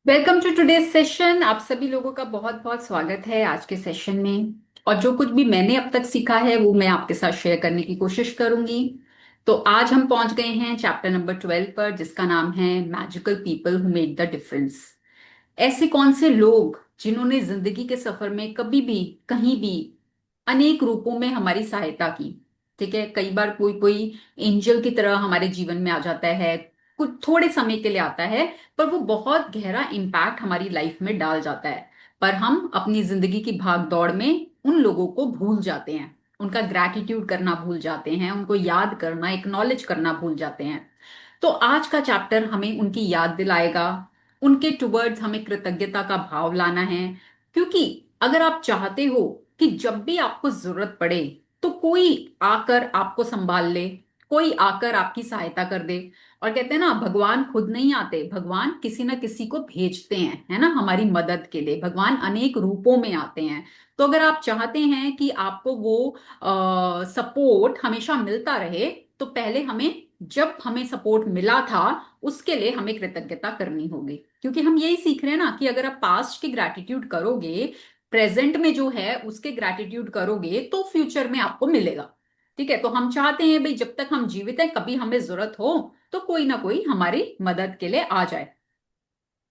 Welcome to today's session. आप सभी लोगों का बहुत बहुत स्वागत है आज के सेशन में। और जो कुछ भी मैंने अब तक सीखा है वो मैं आपके साथ शेयर करने की कोशिश करूंगी। तो आज हम पहुंच गए हैं चैप्टर नंबर 12 पर, जिसका नाम है magical people who made the difference. ऐसे कौन से लोग जिन्होंने जिंदगी के सफर में कभी भी, कहीं भी, अनेक रूपों में हमारी सहायता की। ठीक है, कई बार कोई कोई एंजल की तरह हमारे जीवन में आ जाता है, कुछ थोड़े समय के लिए आता है, पर वो बहुत गहरा इम्पैक्ट हमारी लाइफ में डाल जाता है। पर हम अपनी जिंदगी की भाग दौड़ में उन लोगों को भूल जाते हैं, उनका ग्रैटिट्यूड करना भूल जाते हैं, उनको याद करना, एक्नॉलेज करना भूल जाते हैं। तो आज का चैप्टर हमें उनकी याद दिलाएगा, उनके टुवर्ड्स हमें कृतज्ञता का भाव लाना है। क्योंकि अगर आप चाहते हो कि जब भी आपको जरूरत पड़े तो कोई आकर आपको संभाल ले, कोई आकर आपकी सहायता कर दे। और कहते हैं ना, भगवान खुद नहीं आते, भगवान किसी ना किसी को भेजते हैं, है ना, हमारी मदद के लिए। भगवान अनेक रूपों में आते हैं। तो अगर आप चाहते हैं कि आपको वो सपोर्ट हमेशा मिलता रहे, तो पहले हमें, जब हमें सपोर्ट मिला था, उसके लिए हमें कृतज्ञता करनी होगी। क्योंकि हम यही सीख रहे हैं ना कि अगर आप पास्ट की ग्रैटिट्यूड करोगे, प्रेजेंट में जो है उसके ग्रैटिट्यूड करोगे, तो फ्यूचर में आपको मिलेगा। ठीक है, तो हम चाहते हैं भाई जब तक हम जीवित हैं, कभी हमें जरूरत हो तो कोई ना कोई हमारी मदद के लिए आ जाए।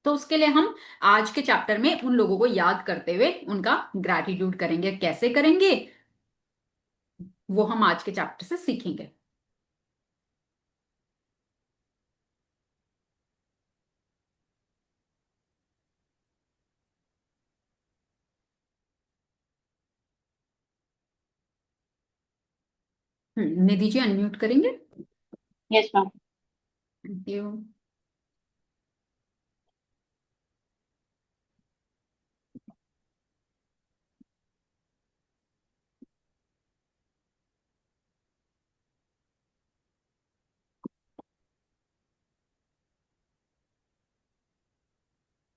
तो उसके लिए हम आज के चैप्टर में उन लोगों को याद करते हुए उनका ग्रैटिट्यूड करेंगे। कैसे करेंगे वो हम आज के चैप्टर से सीखेंगे। निधि जी अनम्यूट करेंगे। Yes ma'am. Thank you.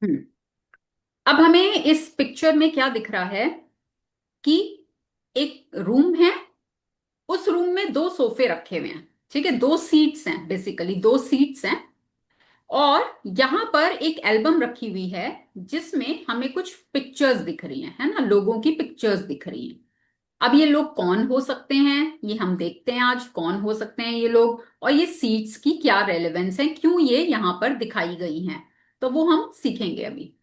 हम्म अब हमें इस पिक्चर में क्या दिख रहा है कि एक रूम है, उस रूम में दो सोफे रखे हुए हैं। ठीक है, दो सीट्स हैं, बेसिकली दो सीट्स हैं। और यहां पर एक एल्बम रखी हुई है जिसमें हमें कुछ पिक्चर्स दिख रही हैं, है ना, लोगों की पिक्चर्स दिख रही हैं। अब ये लोग कौन हो सकते हैं, ये हम देखते हैं आज कौन हो सकते हैं ये लोग, और ये सीट्स की क्या रेलेवेंस है, क्यों ये यहां पर दिखाई गई हैं। तो वो हम सीखेंगे अभी।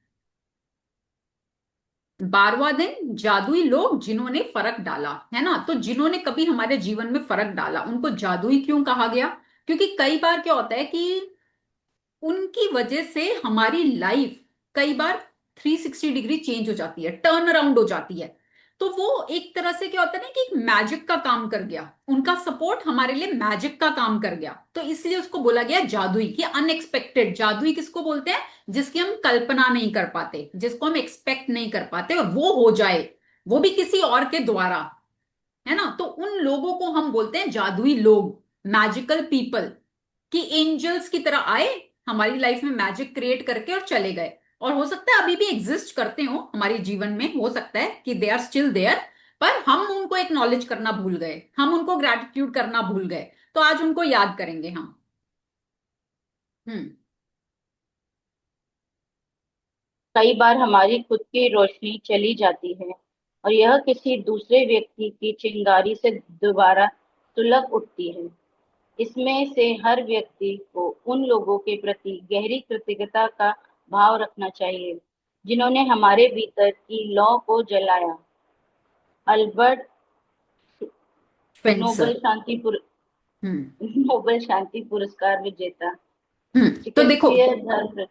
12वां दिन, जादुई लोग जिन्होंने फर्क डाला, है ना। तो जिन्होंने कभी हमारे जीवन में फर्क डाला उनको जादुई क्यों कहा गया? क्योंकि कई बार क्या होता है कि उनकी वजह से हमारी लाइफ कई बार 360 डिग्री चेंज हो जाती है, टर्न अराउंड हो जाती है। तो वो एक तरह से क्या होता है ना कि एक मैजिक का काम कर गया, उनका सपोर्ट हमारे लिए मैजिक का काम कर गया। तो इसलिए उसको बोला गया जादुई, कि अनएक्सपेक्टेड। जादुई किसको बोलते हैं? जिसकी हम कल्पना नहीं कर पाते, जिसको हम एक्सपेक्ट नहीं कर पाते और वो हो जाए, वो भी किसी और के द्वारा, है ना। तो उन लोगों को हम बोलते हैं जादुई लोग, मैजिकल पीपल। कि एंजल्स की तरह आए, हमारी लाइफ में मैजिक क्रिएट करके और चले गए। और हो सकता है अभी भी एग्जिस्ट करते हो हमारे जीवन में, हो सकता है कि दे आर स्टिल देयर, पर हम उनको एक्नॉलेज करना भूल गए, हम उनको ग्रैटिट्यूड करना भूल गए। तो आज उनको याद करेंगे हम। हम्म कई बार हमारी खुद की रोशनी चली जाती है और यह किसी दूसरे व्यक्ति की चिंगारी से दोबारा सुलग उठती है। इसमें से हर व्यक्ति को उन लोगों के प्रति गहरी कृतज्ञता का भाव रखना चाहिए जिन्होंने हमारे भीतर की लौ को जलाया। Albert Nobel Spencer. शांति हम्म नोबेल शांति पुरस्कार विजेता तो देखो, चिकित्सीय धर्म।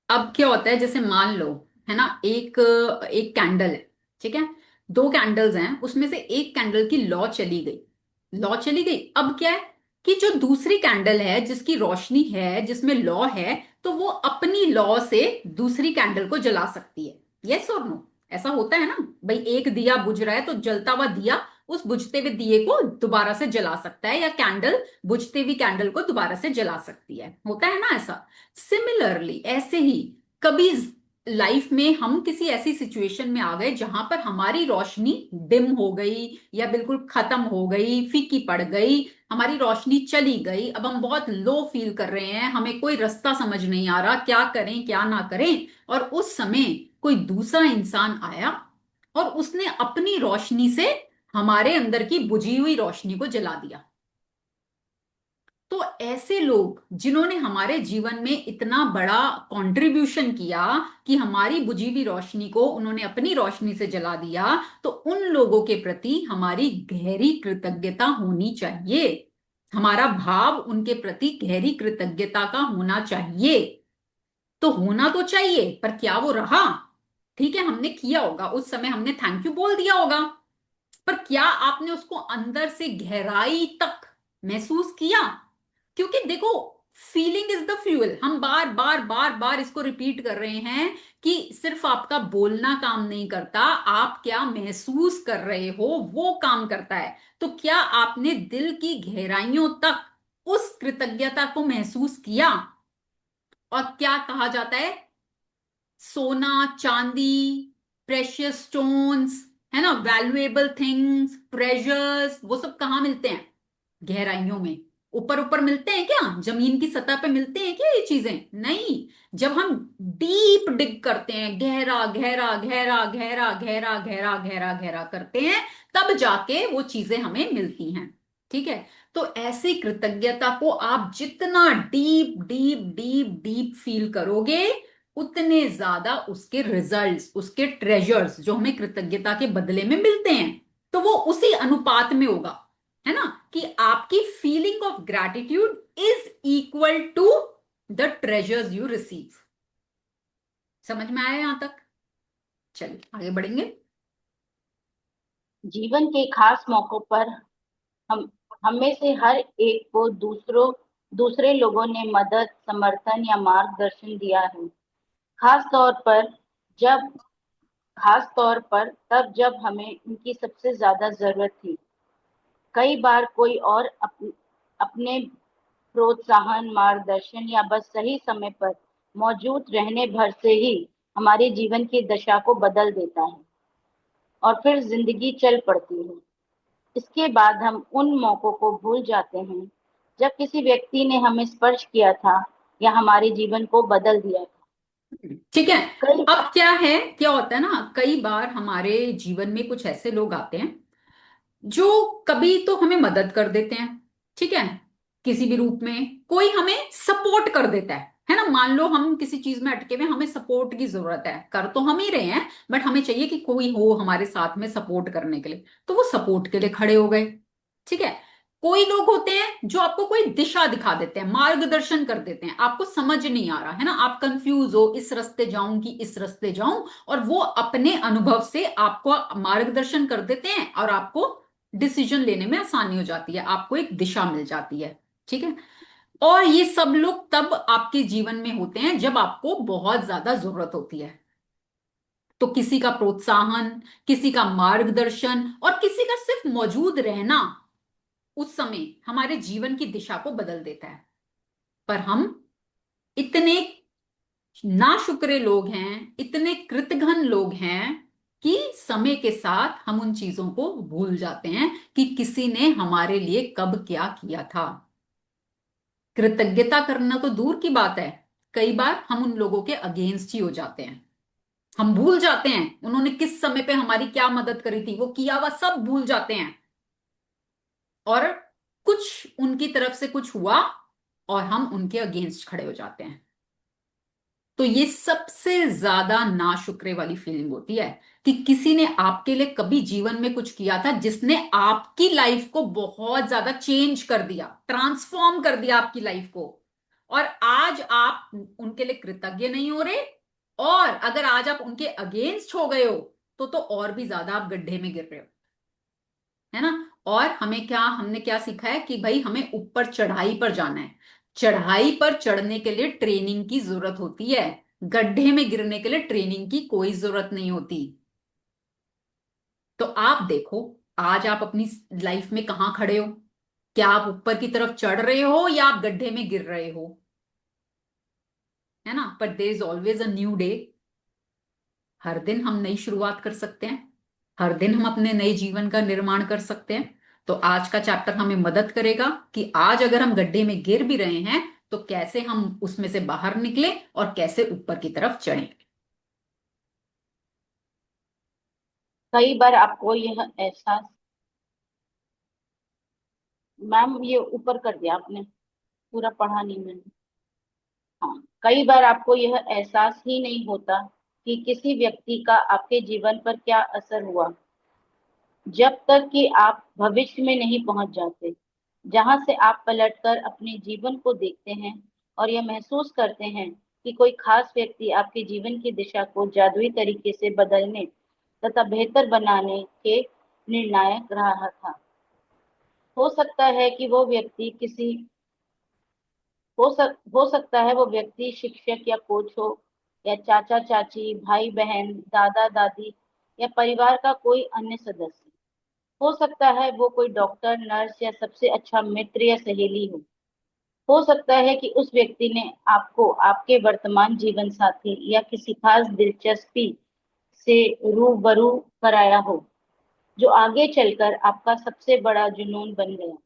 अब क्या होता है, जैसे मान लो, है ना, एक एक कैंडल है। ठीक है, दो कैंडल्स हैं, उसमें से एक कैंडल की लौ चली गई। लौ चली गई, अब क्या है कि जो दूसरी कैंडल है जिसकी रोशनी है, जिसमें लौ है, तो वो अपनी लौ से दूसरी कैंडल को जला सकती है। यस और नो? ऐसा होता है ना। भाई एक दिया बुझ रहा है तो जलता हुआ दिया उस बुझते हुए दिए को दोबारा से जला सकता है, या कैंडल बुझती हुई कैंडल को दोबारा से जला सकती है। होता है ना ऐसा। सिमिलरली ऐसे ही, कभी लाइफ में हम किसी ऐसी सिचुएशन में आ गए जहां पर हमारी रोशनी डिम हो गई या बिल्कुल खत्म हो गई, फीकी पड़ गई, हमारी रोशनी चली गई, अब हम बहुत लो फील कर रहे हैं, हमें कोई रास्ता समझ नहीं आ रहा, क्या करें क्या ना करें। और उस समय कोई दूसरा इंसान आया और उसने अपनी रोशनी से हमारे अंदर की बुझी हुई रोशनी को जला दिया। तो ऐसे लोग जिन्होंने हमारे जीवन में इतना बड़ा कंट्रीब्यूशन किया कि हमारी बुझी हुई रोशनी को उन्होंने अपनी रोशनी से जला दिया, तो उन लोगों के प्रति हमारी गहरी कृतज्ञता होनी चाहिए। हमारा भाव उनके प्रति गहरी कृतज्ञता का होना चाहिए। तो होना तो चाहिए, पर क्या वो रहा? ठीक है, हमने किया होगा, उस समय हमने थैंक यू बोल दिया होगा, पर क्या आपने उसको अंदर से गहराई तक महसूस किया? क्योंकि देखो, फीलिंग इज द फ्यूल। हम बार बार बार बार इसको रिपीट कर रहे हैं कि सिर्फ आपका बोलना काम नहीं करता, आप क्या महसूस कर रहे हो वो काम करता है। तो क्या आपने दिल की गहराइयों तक उस कृतज्ञता को महसूस किया? और क्या कहा जाता है, सोना, चांदी, प्रेशियस स्टोन्स, है ना, वैल्यूएबल थिंग्स, ट्रेजर्स, वो सब कहाँ मिलते हैं? गहराइयों में। ऊपर ऊपर मिलते हैं क्या? जमीन की सतह पे मिलते हैं क्या ये चीजें? नहीं। जब हम डीप डिग करते हैं, गहरा गहरा गहरा गहरा गहरा गहरा गहरा गहरा करते हैं, तब जाके वो चीजें हमें मिलती हैं। ठीक है। तो ऐसी कृतज्ञता को आप जितना deep deep deep deep feel करोगे, उतने ज्यादा उसके रिजल्ट्स, उसके ट्रेजर्स जो हमें कृतज्ञता के बदले में मिलते हैं, तो वो उसी अनुपात में होगा। है ना, कि आपकी feeling of gratitude is equal to the treasures you receive. समझ में आया यहां तक? चलिए आगे बढ़ेंगे। जीवन के खास मौकों पर हम हम में से हर एक को दूसरे लोगों ने मदद, समर्थन या मार्गदर्शन दिया है। खास तौर पर जब खास तौर पर तब जब हमें उनकी सबसे ज्यादा जरूरत थी। कई बार कोई और अपने प्रोत्साहन, मार्गदर्शन या बस सही समय पर मौजूद रहने भर से ही हमारे जीवन की दशा को बदल देता है और फिर जिंदगी चल पड़ती है। इसके बाद हम उन मौकों को भूल जाते हैं जब किसी व्यक्ति ने हमें स्पर्श किया था या हमारे जीवन को बदल दिया था। ठीक है। कई अब क्या है, क्या होता है ना, कई बार हमारे जीवन में कुछ ऐसे लोग आते हैं जो कभी तो हमें मदद कर देते हैं। ठीक है, किसी भी रूप में कोई हमें सपोर्ट कर देता है ना। मान लो हम किसी चीज में अटके हुए, हमें सपोर्ट की जरूरत है, कर तो हम ही रहे हैं, बट हमें चाहिए कि कोई हो हमारे साथ में सपोर्ट करने के लिए, तो वो सपोर्ट के लिए खड़े हो गए। ठीक है। कोई लोग होते हैं जो आपको कोई दिशा दिखा देते हैं, मार्गदर्शन कर देते हैं, आपको समझ नहीं आ रहा है ना, आप कंफ्यूज हो, इस रास्ते जाऊं कि इस रास्ते जाऊं, और वो अपने अनुभव से आपको मार्गदर्शन कर देते हैं और आपको डिसीजन लेने में आसानी हो जाती है, आपको एक दिशा मिल जाती है। ठीक है। और ये सब लोग तब आपके जीवन में होते हैं जब आपको बहुत ज्यादा जरूरत होती है। तो किसी का प्रोत्साहन, किसी का मार्गदर्शन और किसी का सिर्फ मौजूद रहना उस समय हमारे जीवन की दिशा को बदल देता है। पर हम इतने नाशुक्रे लोग हैं, इतने कृतघ्न लोग हैं कि समय के साथ हम उन चीजों को भूल जाते हैं कि किसी ने हमारे लिए कब क्या किया था। कृतज्ञता करना तो दूर की बात है, कई बार हम उन लोगों के अगेंस्ट ही हो जाते हैं। हम भूल जाते हैं उन्होंने किस समय पे हमारी क्या मदद करी थी, वो किया हुआ सब भूल जाते हैं, और कुछ उनकी तरफ से कुछ हुआ और हम उनके अगेंस्ट खड़े हो जाते हैं। तो ये सबसे ज्यादा नाशुक्रे वाली फीलिंग होती है कि किसी ने आपके लिए कभी जीवन में कुछ किया था जिसने आपकी लाइफ को बहुत ज्यादा चेंज कर दिया, ट्रांसफॉर्म कर दिया आपकी लाइफ को, और आज आप उनके लिए कृतज्ञ नहीं हो रहे, और अगर आज आप उनके अगेंस्ट हो गए हो तो और भी ज्यादा आप गड्ढे में गिर रहे हो। है ना। और हमने क्या सीखा है कि भाई हमें ऊपर चढ़ाई पर जाना है। चढ़ाई पर चढ़ने के लिए ट्रेनिंग की जरूरत होती है, गड्ढे में गिरने के लिए ट्रेनिंग की कोई जरूरत नहीं होती। तो आप देखो, आज आप अपनी लाइफ में कहां खड़े हो? क्या आप ऊपर की तरफ चढ़ रहे हो या आप गड्ढे में गिर रहे हो? है ना, पर there is always a new day. हर दिन हम नई शुरुआत कर सकते हैं। हर दिन हम अपने नए जीवन का निर्माण कर सकते हैं। तो आज का चैप्टर हमें मदद करेगा कि आज अगर हम गड्ढे में गिर भी रहे हैं तो कैसे हम उसमें से बाहर निकले और कैसे ऊपर की तरफ चढ़ें। कई बार आपको यह एहसास, मैम ये ऊपर कर दिया आपने, पूरा पढ़ा नहीं मैंने। हाँ, कई बार आपको यह एहसास ही नहीं होता कि किसी व्यक्ति का आपके जीवन पर क्या असर हुआ, जब तक कि आप भविष्य में नहीं पहुंच जाते, जहां से आप पलटकर अपने जीवन को देखते हैं और यह महसूस करते हैं कि कोई खास व्यक्ति आपके जीवन की दिशा को जादुई तरीके से बदलने तथा बेहतर बनाने के निर्णायक रहा था। हो सकता है कि वो व्यक्ति किसी हो सकता है वो व्यक्ति शिक्षक या कोच हो, या चाचा चाची, भाई बहन, दादा दादी, या परिवार का कोई अन्य सदस्य। हो सकता है वो कोई डॉक्टर, नर्स, या सबसे अच्छा मित्र या सहेली हो सकता है कि उस व्यक्ति ने आपको आपके वर्तमान जीवन साथी या किसी खास दिलचस्पी से रूबरू कराया हो, जो आगे चलकर आपका सबसे बड़ा जुनून बन गया।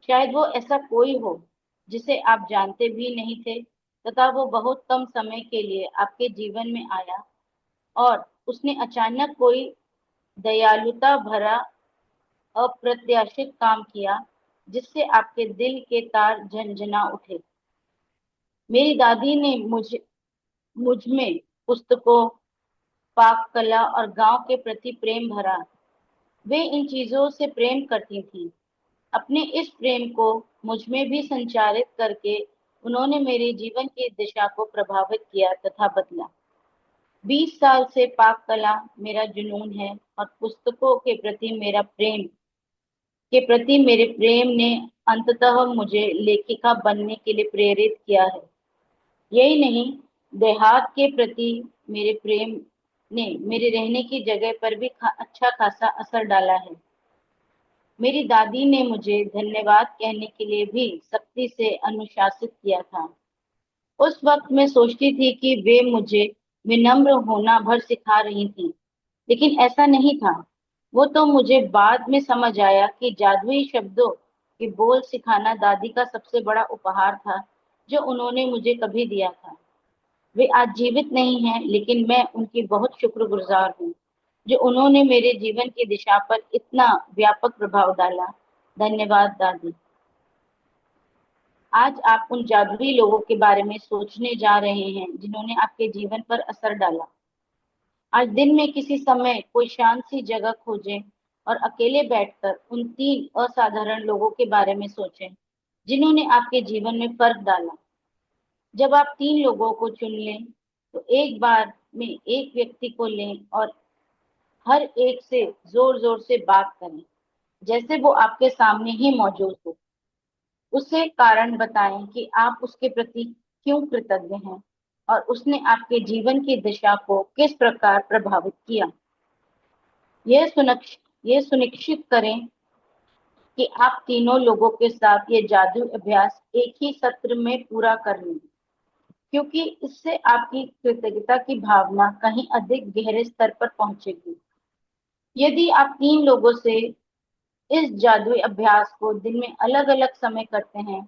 शायद वो ऐसा कोई हो जिसे आप जानते भी नहीं थे, तथा वो बहुत कम समय के लिए आपके जीवन में आया और उसने अचानक कोई दयालुता भरा अप्रत्याशित काम किया, जिससे आपके दिल के तार झंझना उठे। मेरी दादी ने मुझ में पुस्तकों, पाक कला और गांव के प्रति प्रेम भरा। वे इन चीजों से प्रेम करती थीं। अपने इस प्रेम को मुझ में भी संचारित करके उन्होंने मेरे जीवन की दिशा को प्रभावित किया तथा बदला। 20 साल से पाक कला मेरा जुनून है, और पुस्तकों के प्रति मेरे प्रेम ने अंततः मुझे लेखिका बनने के लिए प्रेरित किया है। यही नहीं, देहात के प्रति मेरे प्रेम ने मेरे रहने की जगह पर भी अच्छा खासा असर डाला है। मेरी दादी ने मुझे धन्यवाद कहने के लिए भी सख्ती से अनुशासित किया था। उस वक्त मैं सोचती थी कि वे मुझे विनम्र होना भर सिखा रही थी, लेकिन ऐसा नहीं था। वो तो मुझे बाद में समझ आया कि जादुई शब्दों के बोल सिखाना दादी का सबसे बड़ा उपहार था जो उन्होंने मुझे कभी दिया था। वे आज जीवित नहीं हैं, लेकिन मैं उनकी बहुत शुक्रगुजार हूँ जो उन्होंने मेरे जीवन की दिशा पर इतना व्यापक प्रभाव डाला। धन्यवाद दादी। आज आप उन जादुई लोगों के बारे में सोचने जा रहे हैं जिन्होंने आपके जीवन पर असर डाला। आज दिन में किसी समय कोई शांत सी जगह खोजें और अकेले बैठकर उन 3 असाधारण लोगों के बारे में सोचें जिन्होंने आपके जीवन में फर्क डाला। जब आप 3 लोगों को चुन लें, तो एक बार में एक व्यक्ति को लें और हर एक से जोर जोर से बात करें, जैसे वो आपके सामने ही मौजूद हो। उसे कारण बताएं कि आप उसके प्रति क्यों कृतज्ञ हैं और उसने आपके जीवन की दिशा को किस प्रकार प्रभावित किया। यह सुनिश्चित करें कि आप तीनों लोगों के साथ ये जादू अभ्यास एक ही सत्र में पूरा कर लें, क्योंकि इससे आपकी कृतज्ञता की भावना कहीं अधिक गहरे स्तर पर पहुंचेगी। यदि आप 3 लोगों से इस जादुई अभ्यास को दिन में अलग अलग समय करते हैं,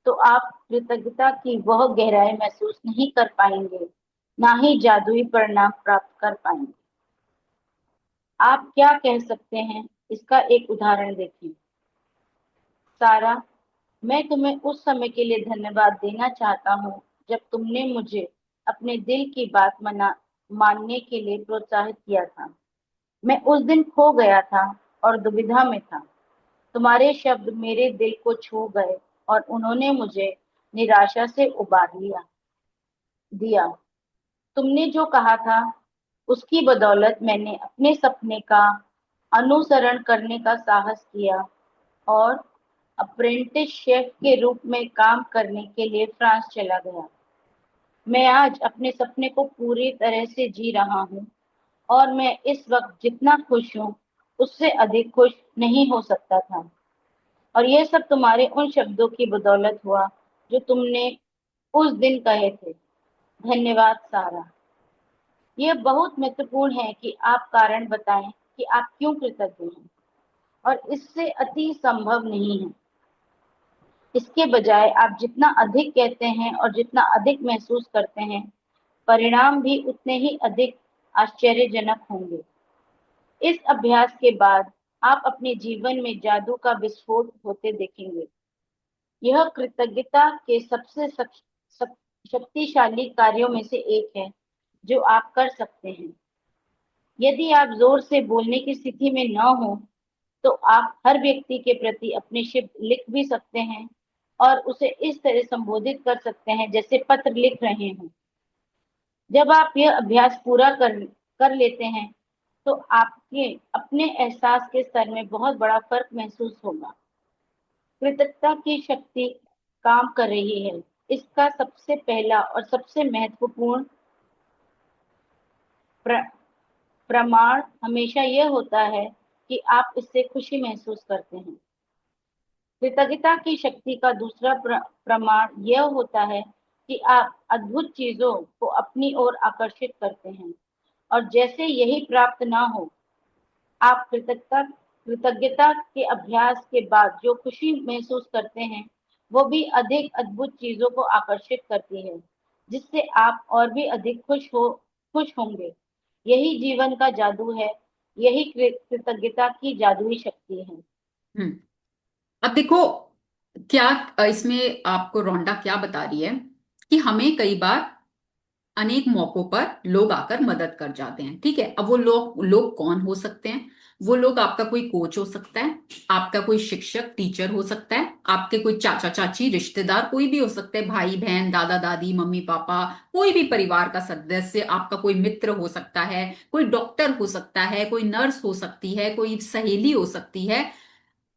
तो आप कृतज्ञता की वह गहराई महसूस नहीं कर पाएंगे, ना ही जादुई परिणाम प्राप्त कर पाएंगे। आप क्या कह सकते हैं, इसका एक उदाहरण देखें। सारा, मैं तुम्हें उस समय के लिए धन्यवाद देना चाहता हूँ जब तुमने मुझे अपने दिल की बात मानने के लिए प्रोत्साहित किया था। मैं उस दिन खो गया था और दुविधा में था। तुम्हारे शब्द मेरे दिल को छू गए और उन्होंने मुझे निराशा से उबार दिया। तुमने जो कहा था, उसकी बदौलत मैंने अपने सपने का अनुसरण करने का साहस किया और अप्रेंटिस शेफ के रूप में काम करने के लिए फ्रांस चला गया। मैं आज अपने सपने को पूरी तरह से जी रहा हूँ, और मैं इस वक्त जितना खुश हूँ, उससे अधिक खुश नहीं हो सकता था। और यह सब तुम्हारे उन शब्दों की बदौलत हुआ जो तुमने उस दिन कहे थे। धन्यवाद सारा। यह बहुत महत्वपूर्ण है कि आप कारण बताएं कि आप क्यों कृतज्ञ हैं, और इससे अति संभव नहीं है। इसके बजाय आप जितना अधिक कहते हैं और जितना अधिक महसूस करते हैं, परिणाम भी उतने ही अधिक आश्चर्यजनक होंगे। इस अभ्यास के बाद आप अपने जीवन में जादू का विस्फोट होते देखेंगे। यह कृतज्ञता के सबसे शक्तिशाली कार्यों में से एक है जो आप कर सकते हैं। यदि आप जोर से बोलने की स्थिति में न हो, तो आप हर व्यक्ति के प्रति अपने शब्द लिख भी सकते हैं और उसे इस तरह संबोधित कर सकते हैं जैसे पत्र लिख रहे हों। जब आप यह अभ्यास पूरा कर लेते हैं, तो आपके अपने एहसास के स्तर में बहुत बड़ा फर्क महसूस होगा। कृतज्ञता की शक्ति काम कर रही है। इसका सबसे पहला और सबसे महत्वपूर्ण प्र, प्रमाण हमेशा यह होता है कि आप इससे खुशी महसूस करते हैं। कृतज्ञता की शक्ति का दूसरा प्रमाण यह होता है कि आप अद्भुत चीजों को अपनी ओर आकर्षित करते हैं, और जैसे यही प्राप्त ना हो, आप कृतज्ञता के अभ्यास के बाद जो खुशी महसूस करते हैं, वो भी अधिक अद्भुत चीजों को आकर्षित करती है, जिससे आप और भी अधिक खुश होंगे। यही जीवन का जादू है। यही कृतज्ञता की जादुई शक्ति है। हम्म। अब देखो, क्या इसमें आपको रोंडा क्या बता रही है कि हमें कई बार अनेक मौकों पर लोग आकर मदद कर जाते हैं। ठीक है, अब वो लोग लोग कौन हो सकते हैं? वो लोग आपका कोई कोच हो सकता है, आपका कोई शिक्षक टीचर हो सकता है, आपके कोई चाचा चाची रिश्तेदार कोई भी हो सकते हैं, भाई बहन दादा दादी मम्मी पापा, कोई भी परिवार का सदस्य, आपका कोई मित्र हो सकता है, कोई डॉक्टर हो सकता है, कोई नर्स हो सकती है, कोई सहेली हो सकती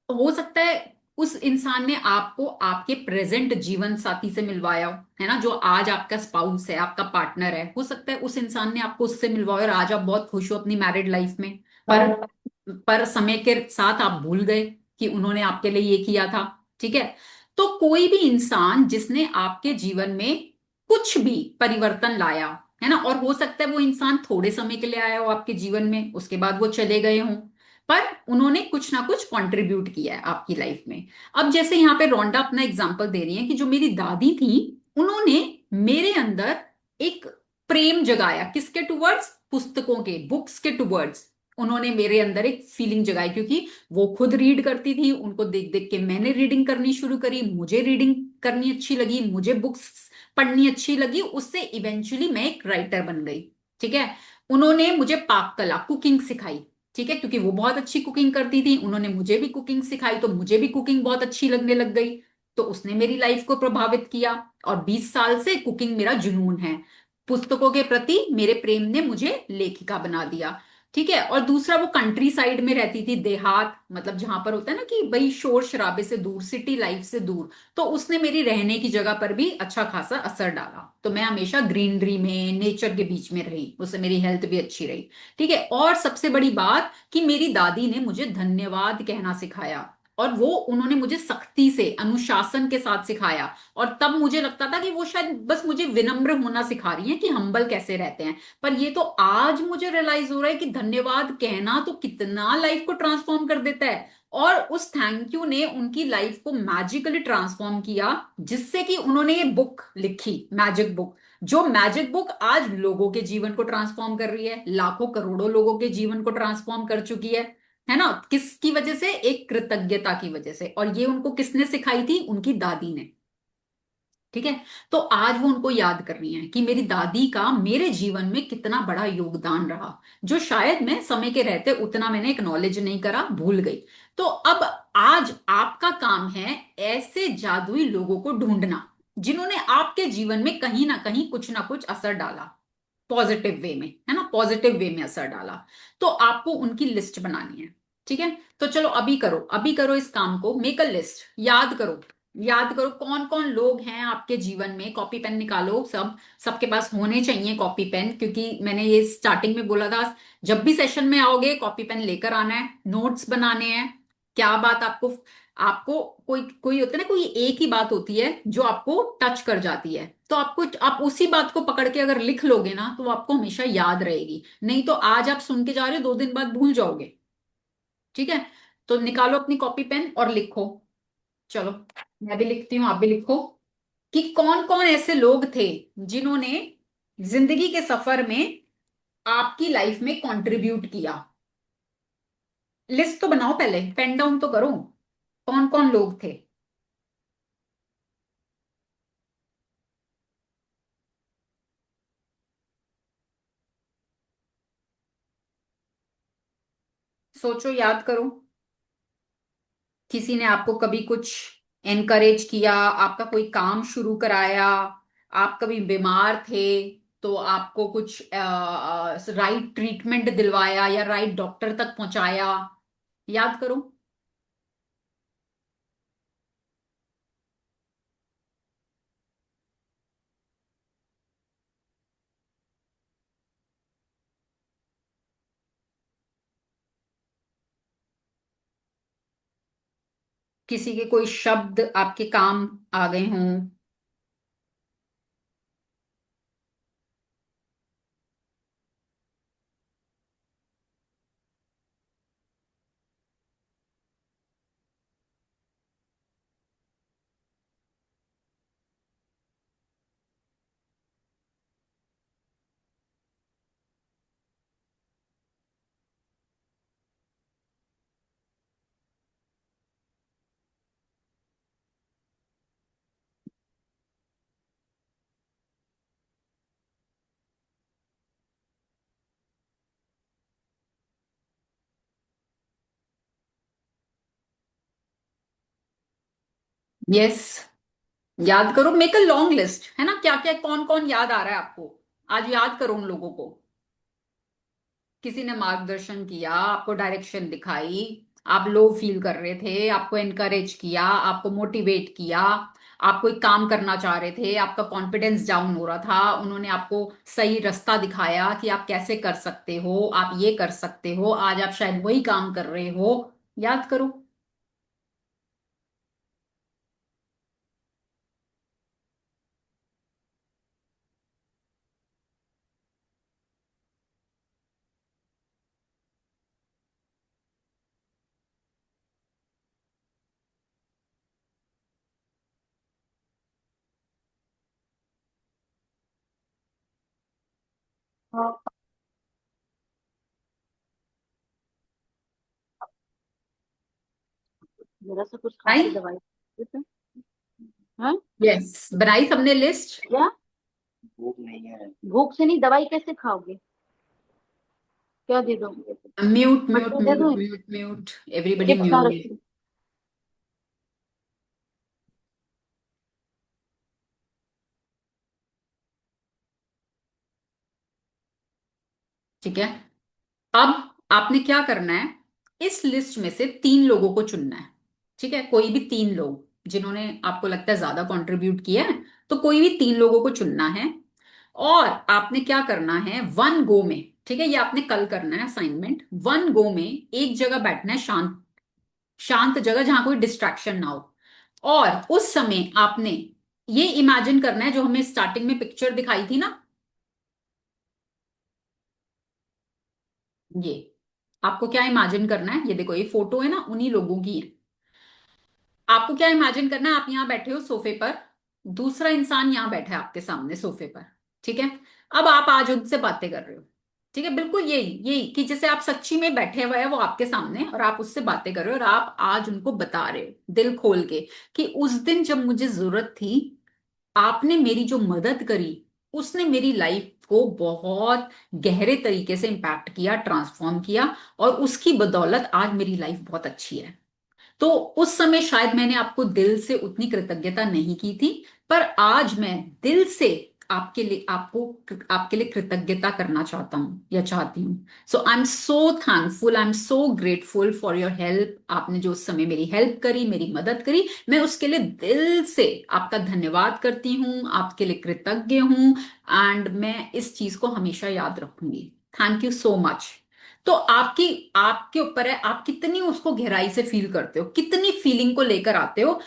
हो सकता है उस इंसान ने आपको आपके प्रेजेंट जीवन साथी से मिलवाया हो, है ना, जो आज आपका स्पाउस है, आपका पार्टनर है। हो सकता है उस इंसान ने आपको उससे मिलवाया और आज आप बहुत खुश हो अपनी मैरिड लाइफ में। पर समय के साथ आप भूल गए कि उन्होंने आपके लिए ये किया था। ठीक है, तो कोई भी इंसान जिसने आपके जीवन में कुछ भी परिवर्तन लाया, है ना, और हो सकता है वो इंसान थोड़े समय के लिए आया हो आपके जीवन में, उसके बाद वो चले गए हों, पर उन्होंने कुछ ना कुछ कंट्रीब्यूट किया है आपकी लाइफ में। अब जैसे यहाँ पे रोंडा अपना एग्जांपल दे रही है कि जो मेरी दादी थी, उन्होंने मेरे अंदर एक प्रेम जगाया। किसके टुवर्ड्स? पुस्तकों के, बुक्स के टुवर्ड्स। उन्होंने मेरे अंदर एक फीलिंग जगाई, क्योंकि वो खुद रीड करती थी, उनको देख देख के मैंने रीडिंग करनी शुरू करी, मुझे रीडिंग करनी अच्छी लगी, मुझे बुक्स पढ़नी अच्छी लगी, उससे इवेंचुअली मैं एक राइटर बन गई। ठीक है, उन्होंने मुझे पाक कला, कुकिंग सिखाई। ठीक है, क्योंकि वो बहुत अच्छी कुकिंग करती थी, उन्होंने मुझे भी कुकिंग सिखाई, तो मुझे भी कुकिंग बहुत अच्छी लगने लग गई। तो उसने मेरी लाइफ को प्रभावित किया, और 20 साल से कुकिंग मेरा जुनून है। पुस्तकों के प्रति मेरे प्रेम ने मुझे लेखिका बना दिया। ठीक है, और दूसरा, वो कंट्री साइड में रहती थी, देहात, मतलब जहां पर होता है ना कि भाई शोर शराबे से दूर, सिटी लाइफ से दूर। तो उसने मेरी रहने की जगह पर भी अच्छा खासा असर डाला, तो मैं हमेशा ग्रीनरी में, नेचर के बीच में रही, उससे मेरी हेल्थ भी अच्छी रही। ठीक है, और सबसे बड़ी बात कि मेरी दादी ने मुझे धन्यवाद कहना सिखाया, और वो उन्होंने मुझे सख्ती से, अनुशासन के साथ सिखाया। और तब मुझे लगता था कि वो शायद बस मुझे विनम्र होना सिखा रही हैं कि हम्बल कैसे रहते हैं। पर ये तो आज मुझे रियलाइज हो रहा है कि धन्यवाद कहना तो कितना लाइफ को ट्रांसफॉर्म कर देता है। और उस थैंक यू ने उनकी लाइफ को मैजिकली ट्रांसफॉर्म किया, जिससे कि उन्होंने ये बुक लिखी, मैजिक बुक। जो मैजिक बुक आज लोगों के जीवन को ट्रांसफॉर्म कर रही है, लाखों करोड़ों लोगों के जीवन को ट्रांसफॉर्म कर चुकी है ना। किसकी वजह से? एक कृतज्ञता की वजह से। और ये उनको किसने सिखाई थी? उनकी दादी ने। ठीक है, तो आज वो उनको याद कर रही हैं कि मेरी दादी का मेरे जीवन में कितना बड़ा योगदान रहा, जो शायद मैं समय के रहते उतना मैंने एक्नॉलेज नहीं करा, भूल गई। तो अब आज आपका काम है ऐसे जादुई लोगों को ढूंढना, जिन्होंने आपके जीवन में कहीं ना कुछ असर डाला, पॉजिटिव वे में, है ना, पॉजिटिव वे में असर डाला। तो आपको उनकी लिस्ट बनानी है। ठीक है, तो चलो अभी करो, अभी करो इस काम को, मेक अ लिस्ट, याद करो। याद करो कौन कौन लोग हैं आपके जीवन में, कॉपी पेन निकालो, सबके पास होने चाहिए कॉपी पेन, क्योंकि मैंने ये स्टार्टिंग में बोला था, जब भी सेशन में आओगे कॉपी पेन लेकर आना है, नोट्स बनाने हैं। क्या बात आपको आपको कोई कोई होता है ना, कोई एक ही बात होती है जो आपको टच कर जाती है, तो आपको आप उसी बात को पकड़ के अगर लिख लोगे ना तो वो आपको हमेशा याद रहेगी। नहीं तो आज आप सुन के जा रहे हो, 2 दिन बाद भूल जाओगे। ठीक है, तो निकालो अपनी कॉपी पेन और लिखो। चलो, मैं भी लिखती हूँ, आप भी लिखो कि कौन कौन ऐसे लोग थे जिन्होंने जिंदगी के सफर में आपकी लाइफ में कंट्रीब्यूट किया। लिस्ट तो बनाओ, पहले पेन डाउन तो करो, कौन कौन लोग थे। सोचो, याद करो। किसी ने आपको कभी कुछ एनकरेज किया, आपका कोई काम शुरू कराया, आप कभी बीमार थे तो आपको कुछ राइट ट्रीटमेंट दिलवाया या राइट डॉक्टर तक पहुंचाया। याद करो। किसी के कोई शब्द आपके काम आ गए हों। यस, याद करो, मेक अ लॉन्ग लिस्ट, है ना, क्या क्या कौन कौन याद आ रहा है आपको। आज याद करो उन लोगों को। किसी ने मार्गदर्शन किया, आपको डायरेक्शन दिखाई, आप लो फील कर रहे थे, आपको एनकरेज किया, आपको मोटिवेट किया, आप कोई काम करना चाह रहे थे, आपका कॉन्फिडेंस डाउन हो रहा था, उन्होंने आपको सही रास्ता दिखाया कि आप कैसे कर सकते हो, आप ये कर सकते हो, आज आप शायद वही काम कर रहे हो। याद करो। जरा सा कुछ खा बनाई। के दवाई देते हैं। हाँ। यस, बनाई सबने लिस्ट। क्या? भूख नहीं है। भूख से नहीं, दवाई कैसे खाओगे? क्या दे दो? म्यूट म्यूट मट्टी दे म्यूट दो। म्यूट म्यूट, एवरीबडी चिप्स कहाँ म्यूट। रखी? ठीक है, अब आपने क्या करना है, इस लिस्ट में से 3 लोगों को चुनना है। ठीक है, कोई भी 3 लोग जिन्होंने आपको लगता है ज्यादा कंट्रीब्यूट किया है, तो कोई भी 3 लोगों को चुनना है। और आपने क्या करना है, वन गो में, ठीक है, ये आपने कल करना है असाइनमेंट, वन गो में एक जगह बैठना है, शांत शांत जगह जहां कोई डिस्ट्रैक्शन ना हो। और उस समय आपने ये इमेजिन करना है जो हमें स्टार्टिंग में पिक्चर दिखाई थी ना, ये आपको क्या इमेजिन करना है, ये देखो ये फोटो है ना, उन्हीं लोगों की है। आपको क्या इमेजिन करना है, आप यहां बैठे हो सोफे पर, दूसरा इंसान यहां बैठा है आपके सामने सोफे पर। ठीक है, अब आप आज उनसे बातें कर रहे हो। ठीक है, बिल्कुल यही यही कि जैसे आप सच्ची में बैठे हुए हैं वो आपके सामने, और आप उससे बातें कर रहे हो, और आप आज उनको बता रहे हो दिल खोल के कि उस दिन जब मुझे जरूरत थी, आपने मेरी जो मदद करी, उसने मेरी लाइफ को बहुत गहरे तरीके से इम्पैक्ट किया, ट्रांसफॉर्म किया, और उसकी बदौलत आज मेरी लाइफ बहुत अच्छी है। तो उस समय शायद मैंने आपको दिल से उतनी कृतज्ञता नहीं की थी, पर आज मैं दिल से आपके लिए आपको आपके लिए कृतज्ञता करना चाहता हूं या चाहती हूँ। So I am so thankful, I am so grateful for your help. आपने जो उस समय मेरी हेल्प करी, मेरी मदद करी, मैं उसके लिए दिल से आपका धन्यवाद करती हूँ, आपके लिए कृतज्ञ हूँ। एंड मैं इस चीज को हमेशा याद रखूंगी। Thank you so much. तो आपकी आपके ऊपर है, आप कितनी उसको गहराई से फील करते हो, कितनी फीलिंग को लेकर आते हो।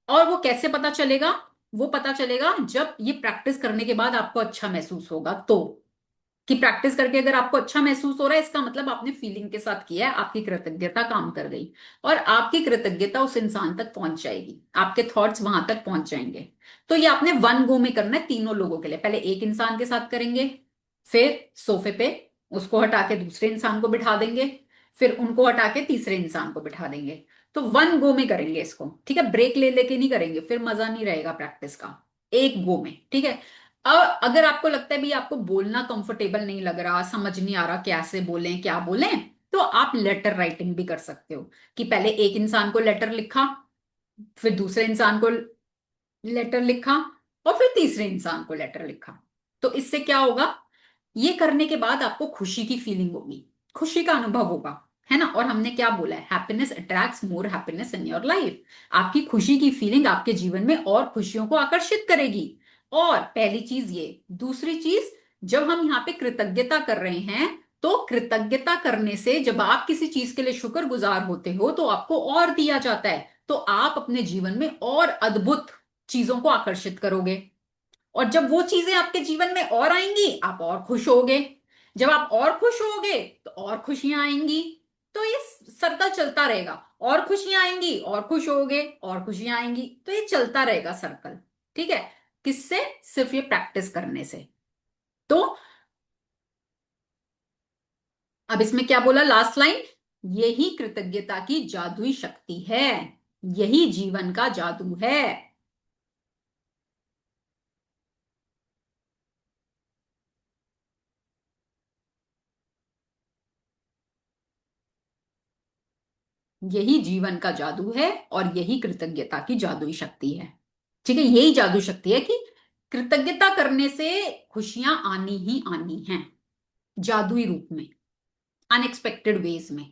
और वो कैसे पता चलेगा? वो पता चलेगा जब ये प्रैक्टिस करने के बाद आपको अच्छा महसूस होगा। तो कि प्रैक्टिस करके अगर आपको अच्छा महसूस हो रहा है, इसका मतलब आपने फीलिंग के साथ किया है, आपकी कृतज्ञता काम कर गई। और आपकी कृतज्ञता उस इंसान तक पहुंच जाएगी, आपके थॉट्स वहां तक पहुंच जाएंगे। तो ये आपने वन गो में करना है तीनों लोगों के लिए। पहले एक इंसान के साथ करेंगे, फिर सोफे पे उसको हटा के दूसरे इंसान को बिठा देंगे, फिर उनको हटा के तीसरे इंसान को बिठा देंगे। तो वन गो में करेंगे इसको, ठीक है? ब्रेक ले लेके नहीं करेंगे, फिर मजा नहीं रहेगा प्रैक्टिस का। एक गो में, ठीक है? अब अगर आपको लगता है भी आपको बोलना कंफर्टेबल नहीं लग रहा, समझ नहीं आ रहा कैसे बोलें क्या बोलें, तो आप लेटर राइटिंग भी कर सकते हो। कि पहले एक इंसान को लेटर लिखा, फिर दूसरे इंसान को लेटर लिखा, और फिर तीसरे इंसान को लेटर लिखा। तो इससे क्या होगा? ये करने के बाद आपको खुशी की फीलिंग होगी, खुशी का अनुभव होगा, है ना? और हमने क्या बोला है? Happiness attracts more happiness in your life. आपकी खुशी की फीलिंग आपके जीवन में और खुशियों को आकर्षित करेगी। और पहली चीज ये। दूसरी चीज, जब हम यहाँ पे कृतज्ञता कर रहे हैं, तो कृतज्ञता करने से जब आप किसी चीज के लिए शुक्रगुजार होते हो तो आपको और दिया जाता है। तो आप अपने जीवन में और अद्भुत चीजों को आकर्षित करोगे। और जब वो चीजें आपके जीवन में और आएंगी, आप और खुश होगे। जब आप और खुश होगे तो और खुशियां आएंगी। तो ये सर्कल चलता रहेगा। और खुशियां आएंगी, और खुश होगे, और खुशियां आएंगी, तो ये चलता रहेगा सर्कल। ठीक है? किससे? सिर्फ ये प्रैक्टिस करने से। तो अब इसमें क्या बोला लास्ट लाइन? यही कृतज्ञता की जादुई शक्ति है, यही जीवन का जादू है। यही जीवन का जादू है और यही कृतज्ञता की जादुई शक्ति है। ठीक है? यही जादू शक्ति है कि कृतज्ञता करने से खुशियां आनी ही आनी हैं, जादुई रूप में, अनएक्सपेक्टेड वेज में।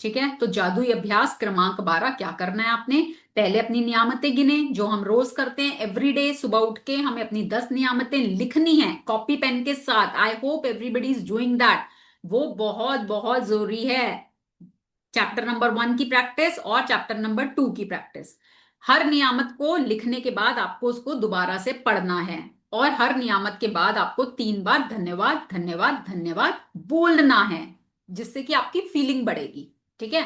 ठीक है? तो जादुई अभ्यास क्रमांक 12 क्या करना है आपने? पहले अपनी नियामतें गिने जो हम रोज करते हैं। एवरीडे सुबह उठ के हमें अपनी 10 नियामतें लिखनी है कॉपी पेन के साथ। I hope everybody is doing that. वो बहुत बहुत जरूरी है। चैप्टर नंबर 1 की प्रैक्टिस और चैप्टर नंबर 2 की प्रैक्टिस। हर नियामत को लिखने के बाद आपको उसको दोबारा से पढ़ना है। और हर नियामत के बाद आपको 3 बार धन्यवाद धन्यवाद धन्यवाद बोलना है, जिससे कि आपकी फीलिंग बढ़ेगी। ठीक है?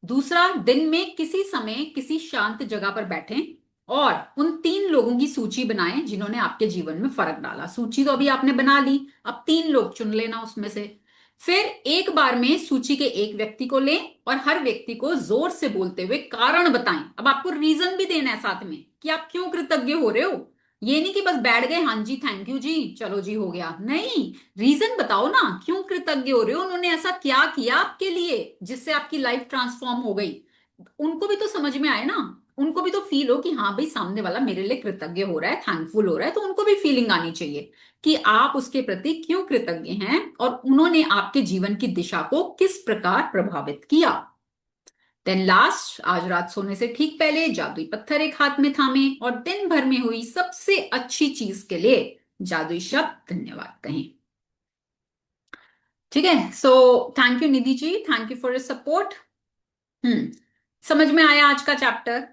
दूसरा, दिन में किसी समय किसी शांत जगह पर बैठें और उन 3 लोगों की सूची बनाएं जिन्होंने आपके जीवन में फर्क डाला। सूची तो अभी आपने बना ली, अब 3 लोग चुन लेना उसमें से। फिर एक बार में सूची के एक व्यक्ति को लें और हर व्यक्ति को जोर से बोलते हुए कारण बताएं। अब आपको रीजन भी देना है साथ में कि आप क्यों कृतज्ञ हो रहे हो। ये नहीं कि बस बैठ गए, हाँ जी थैंक यू जी चलो जी हो गया, नहीं। रीजन बताओ ना, क्यों कृतज्ञ हो रहे हो, उन्होंने ऐसा क्या किया आपके लिए जिससे आपकी लाइफ ट्रांसफॉर्म हो गई। उनको भी तो समझ में आए ना, उनको भी तो फील हो कि हाँ भाई सामने वाला मेरे लिए कृतज्ञ हो रहा है, थैंकफुल हो रहा है। तो उनको भी फीलिंग आनी चाहिए कि आप उसके प्रति क्यों कृतज्ञ हैं और उन्होंने आपके जीवन की दिशा को किस प्रकार प्रभावित किया। देन लास्ट, आज रात सोने से ठीक पहले जादुई पत्थर एक हाथ में थामे और दिन भर में हुई सबसे अच्छी चीज के लिए जादुई शब्द धन्यवाद कहें। ठीक है? So thank you Nidhi ji, thank you for your support. हम्म, समझ में आया आज का चैप्टर?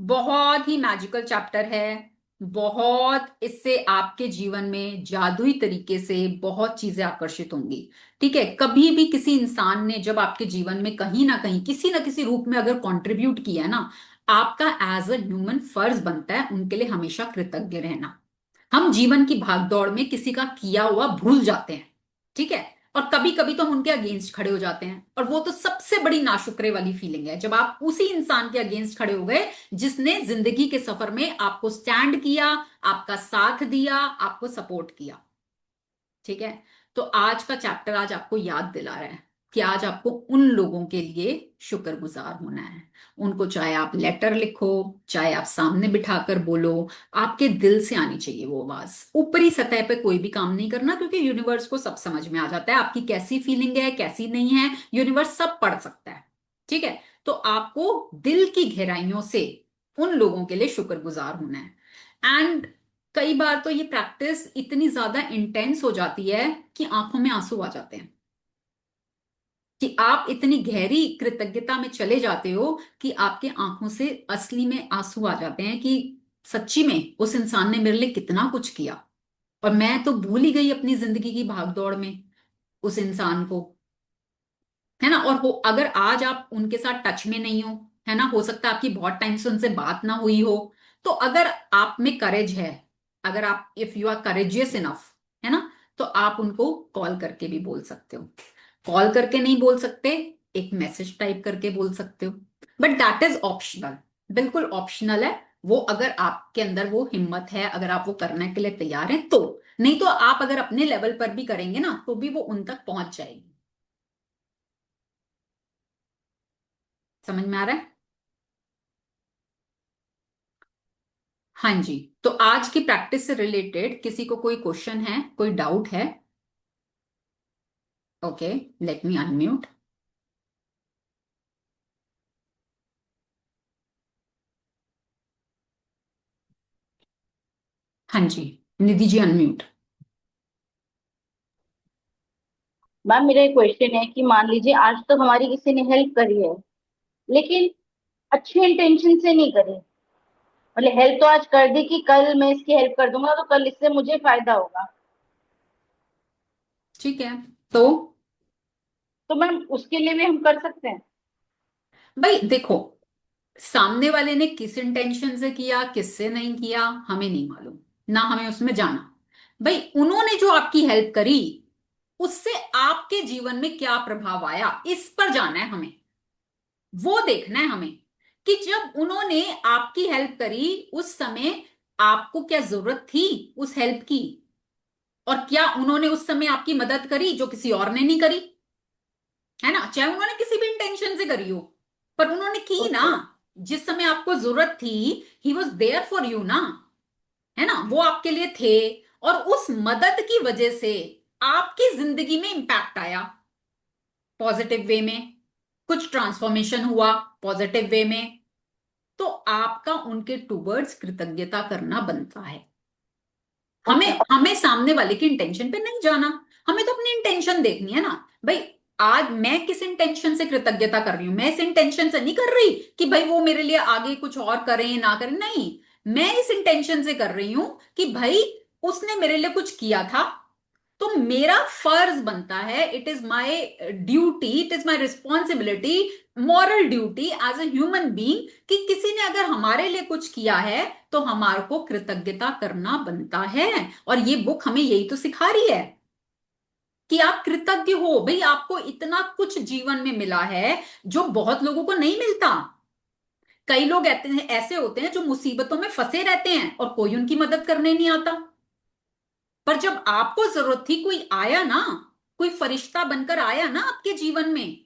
बहुत ही मैजिकल चैप्टर है। बहुत, इससे आपके जीवन में जादुई तरीके से बहुत चीजें आकर्षित होंगी। ठीक है? कभी भी किसी इंसान ने जब आपके जीवन में कहीं ना कहीं किसी ना किसी रूप में अगर कंट्रीब्यूट किया है ना, आपका एज अ ह्यूमन फर्ज बनता है उनके लिए हमेशा कृतज्ञ रहना। हम जीवन की भागदौड़ में किसी का किया हुआ भूल जाते हैं। ठीक है? और कभी कभी तो हम उनके अगेंस्ट खड़े हो जाते हैं, और वो तो सबसे बड़ी नाशुक्रे वाली फीलिंग है जब आप उसी इंसान के अगेंस्ट खड़े हो गए जिसने जिंदगी के सफर में आपको स्टैंड किया, आपका साथ दिया, आपको सपोर्ट किया। ठीक है? तो आज का चैप्टर आज आपको याद दिला रहा है कि आज आपको उन लोगों के लिए शुक्रगुजार होना है। उनको चाहे आप लेटर लिखो, चाहे आप सामने बिठाकर बोलो, आपके दिल से आनी चाहिए वो आवाज। ऊपरी सतह पे कोई भी काम नहीं करना, क्योंकि यूनिवर्स को सब समझ में आ जाता है आपकी कैसी फीलिंग है कैसी नहीं है। यूनिवर्स सब पढ़ सकता है। ठीक है? तो आपको दिल की गहराइयों से उन लोगों के लिए शुक्रगुजार होना है। एंड कई बार तो ये प्रैक्टिस इतनी ज्यादा इंटेंस हो जाती है कि आंखों में आंसू आ जाते हैं, कि आप इतनी गहरी कृतज्ञता में चले जाते हो कि आपके आंखों से असली में आंसू आ जाते हैं कि सच्ची में उस इंसान ने मेरे लिए कितना कुछ किया, और मैं तो भूल ही गई अपनी जिंदगी की भागदौड़ में उस इंसान को। है ना? और हो अगर आज आप उनके साथ टच में नहीं हो, है ना, हो सकता है आपकी बहुत टाइम से उनसे बात ना हुई हो, तो अगर आप में करेज है, अगर आप, if you are courageous enough, है ना, तो आप उनको कॉल करके भी बोल सकते हो। कॉल करके नहीं बोल सकते, एक मैसेज टाइप करके बोल सकते हो, बट दैट इज ऑप्शनल, बिल्कुल ऑप्शनल है वो। अगर आपके अंदर वो हिम्मत है, अगर आप वो करने के लिए तैयार हैं तो। नहीं तो आप अगर अपने लेवल पर भी करेंगे ना तो भी वो उन तक पहुंच जाएगी। समझ में आ रहा है? हाँ जी। तो आज की प्रैक्टिस से रिलेटेड किसी को कोई क्वेश्चन है, कोई डाउट है? Okay, let me unmute. हाँ जी, निधि जी अनम्यूट। मैम मेरा एक क्वेश्चन है कि मान लीजिए आज तो हमारी किसी ने हेल्प करी है, लेकिन अच्छे इंटेंशन से नहीं करी। मतलब हेल्प तो आज कर दी कि कल मैं इसकी हेल्प कर दूंगा तो कल इससे मुझे फायदा होगा। ठीक है, तो तो मैम उसके लिए भी हम कर सकते हैं। भाई देखो, सामने वाले ने किस इंटेंशन से किया, किससे नहीं किया, हमें नहीं मालूम, ना हमें उसमें जाना। भाई उन्होंने जो आपकी हेल्प करी, उससे आपके जीवन में क्या प्रभाव आया, इस पर जाना है हमें। वो देखना है हमें कि जब उन्होंने आपकी हेल्प करी, उस समय आपको क्या जरूरत थी उस हेल्प की, और क्या उन्होंने उस समय आपकी मदद करी जो किसी और ने नहीं करी। है ना? चाहे उन्होंने किसी भी इंटेंशन से करी हो, पर उन्होंने की ना। ओके। जिस समय आपको जरूरत थी, he was there for you ना। है ना? वो आपके लिए थे, और उस मदद की वजह से आपकी जिंदगी में इंपैक्ट आया पॉजिटिव वे में, कुछ ट्रांसफॉर्मेशन हुआ पॉजिटिव वे में, तो आपका उनके टूवर्ड्स कृतज्ञता करना बनता है। हमें ओके। हमें सामने वाले की इंटेंशन पे नहीं जाना, हमें तो अपनी इंटेंशन देखनी है ना। भाई आज मैं किस इंटेंशन से कृतज्ञता कर रही हूं, मैं इस इंटेंशन से नहीं कर रही कि भाई वो मेरे लिए आगे कुछ और करें ना करें, नहीं। मैं इस इंटेंशन से कर रही हूं कि भाई उसने मेरे लिए कुछ किया था, तो मेरा फर्ज बनता है, it is my duty, it is my responsibility, moral duty as a human being, कि किसी ने अगर हमारे लिए कुछ किया है तो हमारे को कृतज्ञता करना बनता है। और ये बुक हमें यही तो सिखा रही है कि आप कृतज्ञ हो। भाई आपको इतना कुछ जीवन में मिला है जो बहुत लोगों को नहीं मिलता। कई लोग ऐसे होते हैं जो मुसीबतों में फंसे रहते हैं और कोई उनकी मदद करने नहीं आता, पर जब आपको जरूरत थी कोई आया ना, कोई फरिश्ता बनकर आया ना आपके जीवन में,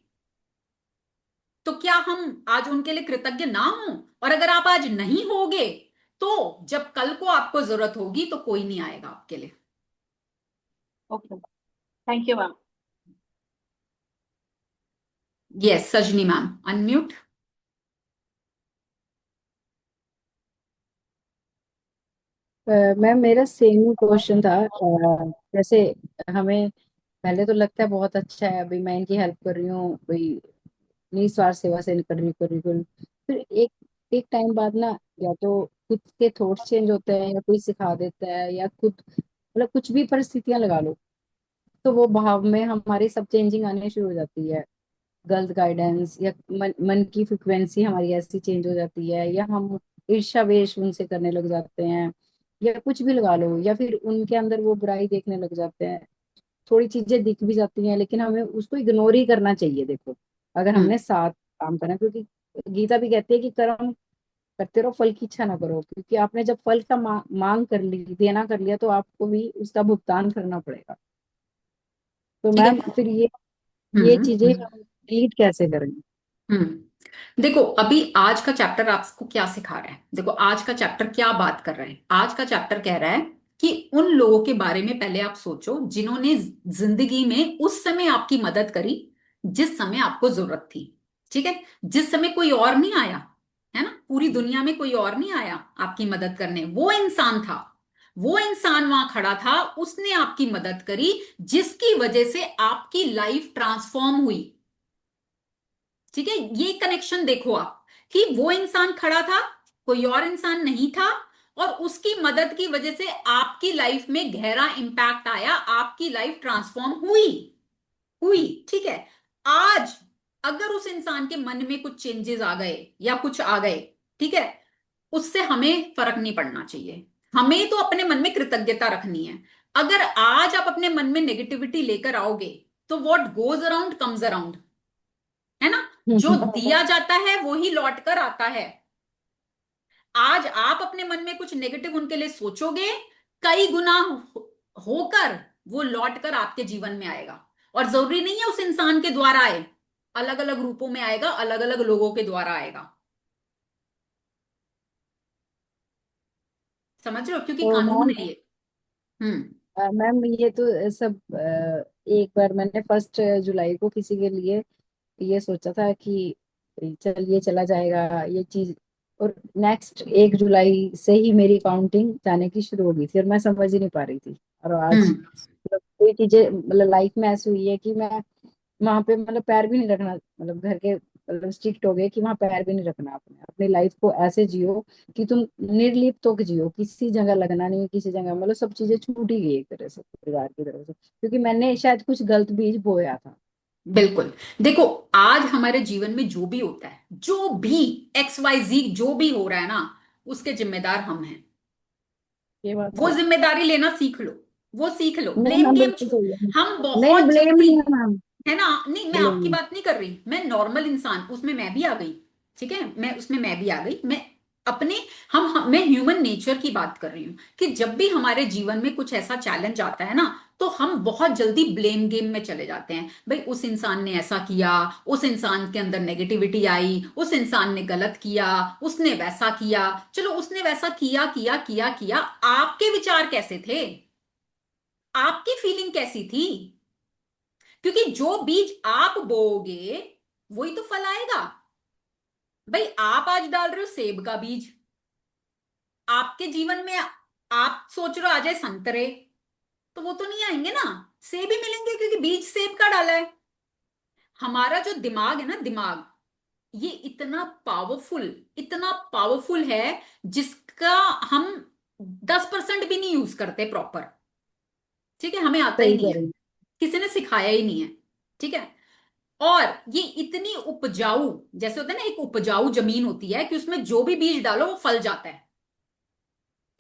तो क्या हम आज उनके लिए कृतज्ञ ना हो? और अगर आप आज नहीं होगे तो जब कल को आपको जरूरत होगी तो कोई नहीं आएगा आपके लिए। Okay, thank you ma'am. Yes, सजनी मैम अनम्यूट। मैम मेरा सेम क्वेश्चन था। जैसे हमें पहले तो लगता है बहुत अच्छा है, अभी मैं इनकी हेल्प कर रही हूँ, कोई निस्वार्थ सेवा से कर रही हूँ। फिर एक एक टाइम बाद ना, या तो खुद के थॉट्स चेंज होते हैं, या कोई सिखा देता है, या खुद मतलब कुछ भी परिस्थितियां लगा लो, तो वो भाव में हमारी सब चेंजिंग आने शुरू हो जाती है। गलत गाइडेंस, या मन की फ्रिक्वेंसी हमारी ऐसी चेंज हो जाती है, या हम ईर्ष्या वेश उनसे करने लग जाते हैं, या कुछ भी लगा लो, या फिर उनके अंदर वो बुराई देखने लग जाते हैं। थोड़ी चीजें दिख भी जाती हैं, लेकिन हमें उसको इग्नोर ही करना चाहिए। देखो, अगर हम्म। हमने साथ काम करना, क्योंकि गीता भी कहती है कि कर्म करते रहो, फल की इच्छा ना करो, क्योंकि आपने जब फल का मांग कर ली, देना कर लिया, तो आपको भी उसका भुगतान करना पड़ेगा। तो ठीक मैम है। फिर ये हम्म। चीजें हम लीड कैसे करेंगे? देखो अभी आज का चैप्टर आपको क्या सिखा रहा है, देखो आज का चैप्टर क्या बात कर रहा है। आज का चैप्टर कह रहा है कि उन लोगों के बारे में पहले आप सोचो जिन्होंने जिंदगी में उस समय आपकी मदद करी जिस समय आपको जरूरत थी। ठीक है? जिस समय कोई और नहीं आया, है ना, पूरी दुनिया में कोई और नहीं आया आपकी मदद करने, वो इंसान था। वो इंसान वहां खड़ा था, उसने आपकी मदद करी, जिसकी वजह से आपकी लाइफ ट्रांसफॉर्म हुई। ठीक है, ये कनेक्शन देखो आप, कि वो इंसान खड़ा था, कोई और इंसान नहीं था, और उसकी मदद की वजह से आपकी लाइफ में गहरा इंपैक्ट आया, आपकी लाइफ ट्रांसफॉर्म हुई। हुई, ठीक है। आज अगर उस इंसान के मन में कुछ चेंजेस आ गए या कुछ आ गए, ठीक है, उससे हमें फर्क नहीं पड़ना चाहिए। हमें तो अपने मन में कृतज्ञता रखनी है। अगर आज आप अपने मन में नेगेटिविटी लेकर आओगे, तो what goes around comes around, है ना। जो दिया जाता है वो ही लौट कर आता है। आज आप अपने मन में कुछ नेगेटिव उनके लिए सोचोगे, कई गुना होकर वो लौट कर आपके जीवन में आएगा। और जरूरी नहीं है उस इंसान के द्वारा आए, अलग अलग रूपों में आएगा, अलग अलग लोगों के द्वारा आएगा। समझ रहे हो, क्योंकि तो कानून मैम, है ये। हम्म। मैम ये तो सब एक बार मैंने 1 जुलाई को किसी के लिए ये सोचा था कि चलिए चला जाएगा ये चीज, और नेक्स्ट 1 जुलाई से ही मेरी काउंटिंग जाने की शुरू हो गई थी और मैं समझ ही नहीं पा रही थी। और आज हम्म। मतलब कोई चीजें मतलब लाइफ में ऐसी हुई है कि मैं वहां पे मतलब पैर भी नहीं रखना, मतलब घर के मतलब स्ट्रिक्ट हो गए कि वहां पैर भी नहीं रखना। अपने अपनी लाइफ को ऐसे जियो कि तुम निर्लिप्त होकर जियो, किसी जगह लगना नहीं, किसी जगह मतलब सब चीजें छूट ही गई एक तरह से परिवार की तरफ से, क्योंकि मैंने शायद कुछ गलत बीज बोया था। बिल्कुल। देखो, आज हमारे जीवन में जो भी होता है, जो भी XYZ जो भी हो रहा है ना, उसके जिम्मेदार हम हैं। ये बात वो सही। जिम्मेदारी लेना सीख लो, वो सीख लो, नहीं ब्लेम मैम गेम बिल्कुल छो। सही है। हम नहीं बहुत ब्लेम जल्दी, नहीं है मैम। है ना, नहीं मैं आपकी ब्लेम। बात नहीं कर रही, मैं नॉर्मल इंसान, उसमें मैं भी आ गई। ठीक है, मैं उसमें मैं भी आ गई, मैं अपने मैं ह्यूमन नेचर की बात कर रही हूं, कि जब भी हमारे जीवन में कुछ ऐसा चैलेंज आता है ना, तो हम बहुत जल्दी ब्लेम गेम में चले जाते हैं। भाई उस इंसान ने ऐसा किया, उस इंसान के अंदर नेगेटिविटी आई, उस इंसान ने गलत किया, उसने वैसा किया। चलो, उसने वैसा किया किया किया किया, आपके विचार कैसे थे, आपकी फीलिंग कैसी थी? क्योंकि जो बीज आप बोओगे, वही तो फल आएगा। भाई आप आज डाल रहे हो सेब का बीज, आपके जीवन में आप सोच रहे हो आ जाए संतरे, तो वो तो नहीं आएंगे ना, सेब ही मिलेंगे, क्योंकि बीज सेब का डाला है। हमारा जो दिमाग है ना, दिमाग, ये इतना पावरफुल है, जिसका हम 10% भी नहीं यूज करते प्रॉपर। ठीक है, हमें आता ही सही नहीं कह है, रही किसी ने सिखाया ही नहीं है। ठीक है। और ये इतनी उपजाऊ, जैसे होता है ना, एक उपजाऊ जमीन होती है कि उसमें जो भी बीज डालो वो फल जाता है।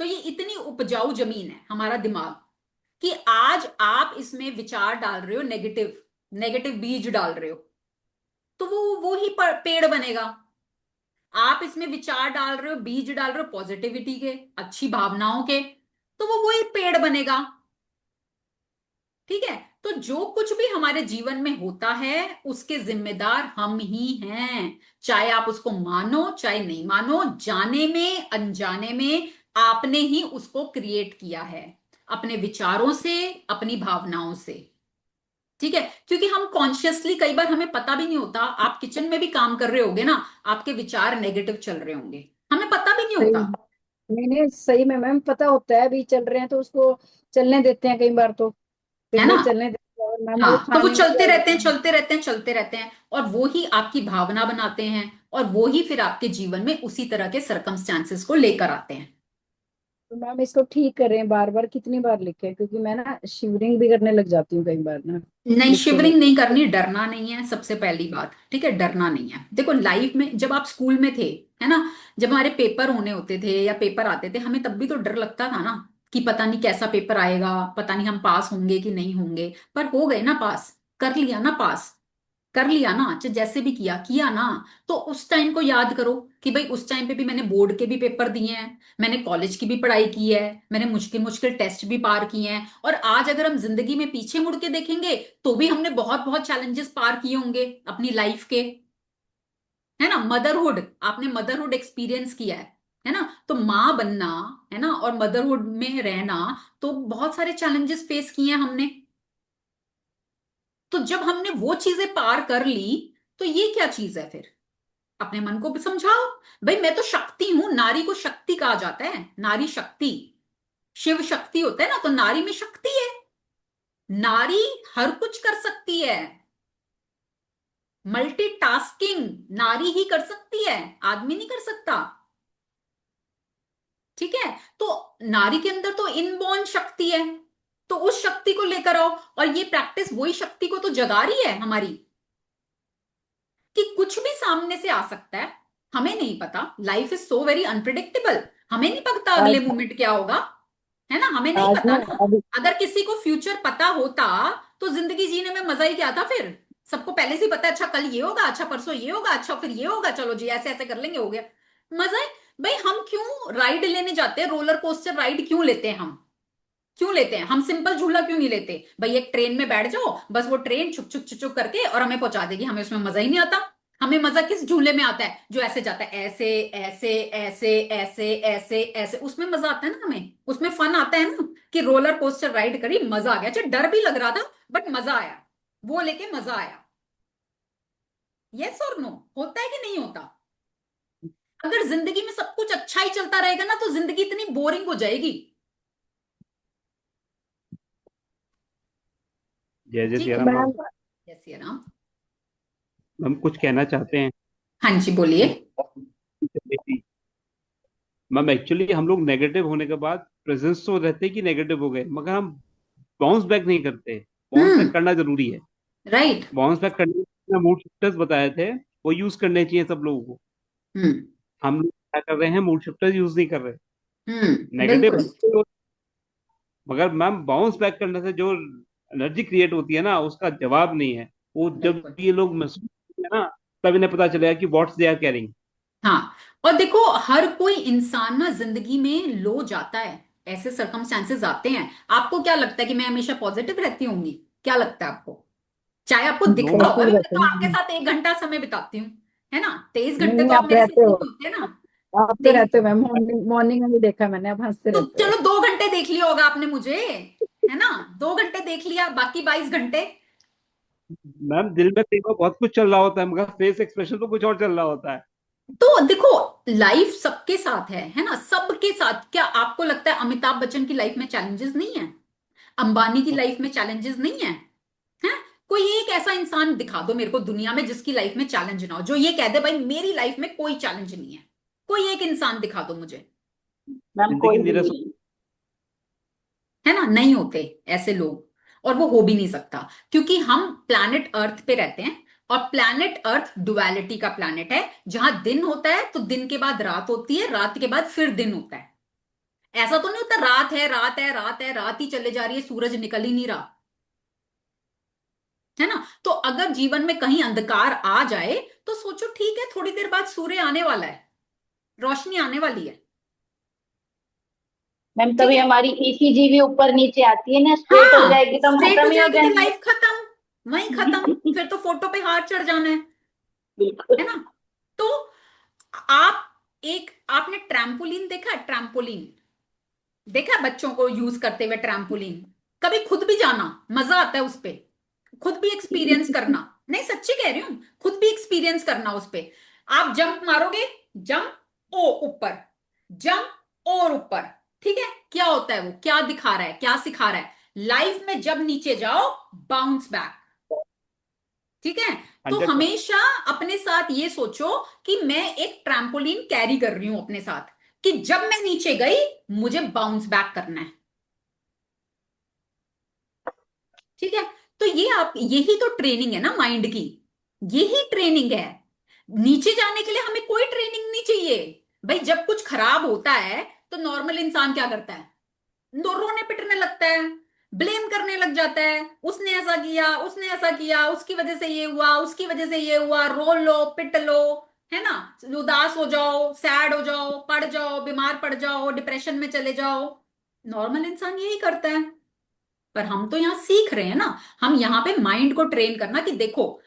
तो ये इतनी उपजाऊ जमीन है हमारा दिमाग, कि आज आप इसमें विचार डाल रहे हो नेगेटिव, नेगेटिव बीज डाल रहे हो, तो वो ही पेड़ बनेगा। आप इसमें विचार डाल रहे हो, बीज डाल रहे हो पॉजिटिविटी के, अच्छी भावनाओं के, तो वो वही पेड़ बनेगा। ठीक है। तो जो कुछ भी हमारे जीवन में होता है, उसके जिम्मेदार हम ही हैं। चाहे आप उसको मानो चाहे नहीं मानो, जाने में अनजाने में आपने ही उसको क्रिएट किया है, अपने विचारों से, अपनी भावनाओं से। ठीक है, क्योंकि हम कॉन्शियसली, कई बार हमें पता भी नहीं होता, आप किचन में भी काम कर रहे होगे ना, आपके विचार नेगेटिव चल रहे होंगे, हमें पता भी नहीं सही। होता। नहीं नहीं सही में मैम पता होता है, अभी चल रहे हैं तो उसको चलने देते हैं कई बार तो, फिर है ना। नहीं चलने देते और मैम वो हाँ, तो वो खाने में भी चलते आ रहते जाते हैं, हैं। चलते रहते हैं, चलते रहते हैं, और वो ही आपकी भावना बनाते हैं, और वो ही फिर आपके जीवन में उसी तरह के सरकमस्टांसेस को लेकर आते हैं। तो मैम इसको ठीक कर रहे हैं, बार बार कितनी बार लिखे, क्योंकि मैं ना शिवरिंग भी करने लग जाती हूँ कई बार ना नहीं, लिखते शिवरिंग नहीं लिखते। करनी, डरना नहीं है, सबसे पहली बात। ठीक है, डरना नहीं है। देखो, लाइफ में जब आप स्कूल में थे, है ना, जब हमारे पेपर होने होते थे या पेपर आते थे, हमें तब भी तो डर लगता था ना, कि पता नहीं कैसा पेपर आएगा, पता नहीं हम पास होंगे कि नहीं होंगे। पर हो गए ना पास, कर लिया ना पास, कर लिया ना, चाहे जैसे भी किया किया ना। तो उस टाइम को याद करो, कि भाई उस टाइम पे भी मैंने बोर्ड के भी पेपर दिए हैं, मैंने कॉलेज की भी पढ़ाई की है, मैंने मुश्किल मुश्किल टेस्ट भी पार किए हैं, और आज अगर हम जिंदगी में पीछे मुड़ के देखेंगे, तो भी हमने बहुत बहुत चैलेंजेस पार किए होंगे अपनी लाइफ के। है ना, मदरहुड, आपने मदरहुड एक्सपीरियंस किया है ना, तो माँ बनना, है ना, और मदरहुड में रहना, तो बहुत सारे चैलेंजेस फेस किए हैं हमने। तो जब हमने वो चीजें पार कर ली, तो ये क्या चीज है फिर? अपने मन को भी समझाओ, भाई मैं तो शक्ति हूं, नारी को शक्ति कहा जाता है, नारी शक्ति। शिव शक्ति होता है ना, तो नारी में शक्ति है। नारी हर कुछ कर सकती है। मल्टीटास्किंग नारी ही कर सकती है, आदमी नहीं कर सकता। ठीक है। तो नारी के अंदर तो इनबॉर्न शक्ति है, तो उस शक्ति को लेकर आओ। और ये प्रैक्टिस वही शक्ति को तो जगा रही है हमारी, कि कुछ भी सामने से आ सकता है, हमें नहीं पता। Life is so very unpredictable. हमें नहीं पता आज अगले मोमेंट क्या होगा, है ना, हमें नहीं आज पता ना ना। अभी अगर किसी को फ्यूचर पता होता तो जिंदगी जीने में मजा ही क्या था फिर। सबको पहले से ही पता है, अच्छा कल ये होगा, अच्छा परसों ये होगा, अच्छा फिर ये होगा, चलो जी ऐसे ऐसे कर लेंगे, हो गया। मजा है। भाई हम क्यों राइड लेने जाते हैं, रोलर कोस्टर राइड क्यों लेते हैं हम? क्यों लेते हैं हम? सिंपल झूला क्यों नहीं लेते भाई? एक ट्रेन में बैठ जाओ, बस वो ट्रेन छुक छुक छुक छुक करके और हमें पहुंचा देगी, हमें उसमें मजा ही नहीं आता। हमें मजा किस झूले में आता है जो ऐसे जाता है, ऐसे ऐसे ऐसे ऐसे ऐसे ऐसे, उसमें मजा आता है ना हमें, उसमें फन आता है ना, कि रोलर कोस्टर राइड करी, मजा आ गया। अच्छा डर भी लग रहा था बट मजा आया, वो लेके मजा आया। यस और नो, होता है कि नहीं होता? अगर जिंदगी में सब कुछ अच्छा ही चलता रहेगा ना, तो जिंदगी इतनी बोरिंग हो जाएगी। जय जय ठीक सिया है। राम मैम। मैम जय सिया राम। हम कुछ कहना चाहते हैं। हाँ जी बोलिए। मैम एक्चुअली हम लोग नेगेटिव होने के बाद प्रेजेंस तो रहते हैं कि नेगेटिव हो गए, मगर हम बाउंस बैक नहीं करते। बाउंस बैक हम्म। करना जरूरी है। राइट। बाउंस बैक करने के मूड शिफ्टर्स बताए थे, वो यूज करने चाहिए सब लोगों को। हम्म। हम लोग क्या कर रहे हैं, मूड शिफ्टर्स यूज नहीं कर रहे। नेगेटिव, बिल्कुल। मगर मैम बाउंस बैक करने से जो एनर्जी क्रिएट होती है ना, उसका जवाब नहीं है। वो जब बिल्कुल। ये लोग महसूस करते हैं ना, तब इन्हें पता चलेगा कि व्हाट्स दे आर कैरिंग। हाँ। और देखो, हर कोई इंसान ना जिंदगी में लो जाता है, ऐसे सर्कमस्टांसेस आते हैं। आपको क्या लगता है कि मैं हमेशा पॉजिटिव रहती होंगी? क्या लगता है आपको? चाहे आपको दिखता होगा बिल्कुल भी, मैं रहते तो आपके हैं। साथ 1 घंटा समय बिताती हूँ, है ना। 23 घंटे नहीं तो आप आप मेरे साथ रहते नहीं हो, होते ना। आप तो तेईस रहते हो मैम, मॉर्निंग मॉर्निंग में भी देखा मैंने, आप हंसते तो रहते हो। चलो 2 घंटे देख लिया होगा आपने मुझे, है ना। 2 घंटे देख लिया, बाकी 22 घंटे। मैम दिल में कई बार बहुत कुछ चल रहा होता है, मगर फेस एक्सप्रेशन तो कुछ और चल रहा होता है। तो देखो, लाइफ सबके साथ है ना, सबके साथ। क्या आपको लगता है अमिताभ बच्चन की लाइफ में चैलेंजेस नहीं है? अंबानी की लाइफ में चैलेंजेस नहीं है? हैं? कोई एक ऐसा इंसान दिखा दो मेरे को दुनिया में जिसकी लाइफ में चैलेंज ना हो, जो ये कह दे भाई मेरी लाइफ में कोई चैलेंज नहीं है। कोई एक इंसान दिखा दो मुझे। मैम जिंदगी कोई भी नीरस। नहीं। है ना, नहीं होते ऐसे लोग। और वो हो भी नहीं सकता, क्योंकि हम प्लैनेट अर्थ पे रहते हैं। और प्लैनेट अर्थ डुअलिटी का प्लैनेट है, जहां दिन होता है तो दिन के बाद रात होती है, रात के बाद फिर दिन होता है। ऐसा तो नहीं होता रात है रात है रात है, रात ही चले जा रही है, सूरज निकल ही नहीं रहा, है ना। तो अगर जीवन में कहीं अंधकार आ जाए, तो सोचो ठीक है, थोड़ी देर बाद सूर्य आने वाला है, रोशनी आने वाली है। मैम ठीक कभी है। हमारी ईसीजी भी ऊपर नीचे आती है ना, स्ट्रेट हो हाँ, जाएगी तो हम स्ट्रेट हो खत्म ही हो जाएगी तो जाएंगे। लाइफ खत्म, वहीं खत्म। फिर तो फोटो पे हाथ चढ़ जाना है बिल्कुल। ना। तो आप एक, आपने ट्रैम्पोलिन देखा है? ट्रैम्पोलिन देखा है बच्चों को यूज करते हुए ट्रैम्पोलिन? कभी खुद भी जाना, मजा आता है उस पे, खुद भी एक्सपीरियंस करना। नहीं सच्ची कह रही हूं, खुद भी एक्सपीरियंस करना उस पे। आप जंप मारोगे, जंप ओ ऊपर, जंप और ऊपर। ठीक है, क्या होता है वो, क्या दिखा रहा है, क्या सिखा रहा है? लाइफ में जब नीचे जाओ, बाउंस बैक। ठीक है। तो 100%। हमेशा अपने साथ ये सोचो कि मैं एक ट्रैम्पोलिन कैरी कर रही हूं अपने साथ, कि जब मैं नीचे गई, मुझे बाउंस बैक करना है। ठीक है। तो ये आप, यही तो ट्रेनिंग है ना माइंड की, यही ट्रेनिंग है। नीचे जाने के लिए हमें कोई ट्रेनिंग नहीं चाहिए। भाई जब कुछ खराब होता है, तो नॉर्मल इंसान क्या करता है? रोने पिटने लगता है, ब्लेम करने लग जाता है, उसने ऐसा किया, उसने ऐसा किया, उसकी वजह से ये हुआ, उसकी वजह से ये हुआ, रो लो पिट लो, है ना। उदास हो जाओ, सैड हो जाओ, पड़ जाओ, बीमार पड़ जाओ, डिप्रेशन में चले जाओ। नॉर्मल इंसान यही करता है। पर हम तो यहां सीख रहे हैं ना, हम यहां पे माइंड को ट्रेन करना, कि देखो,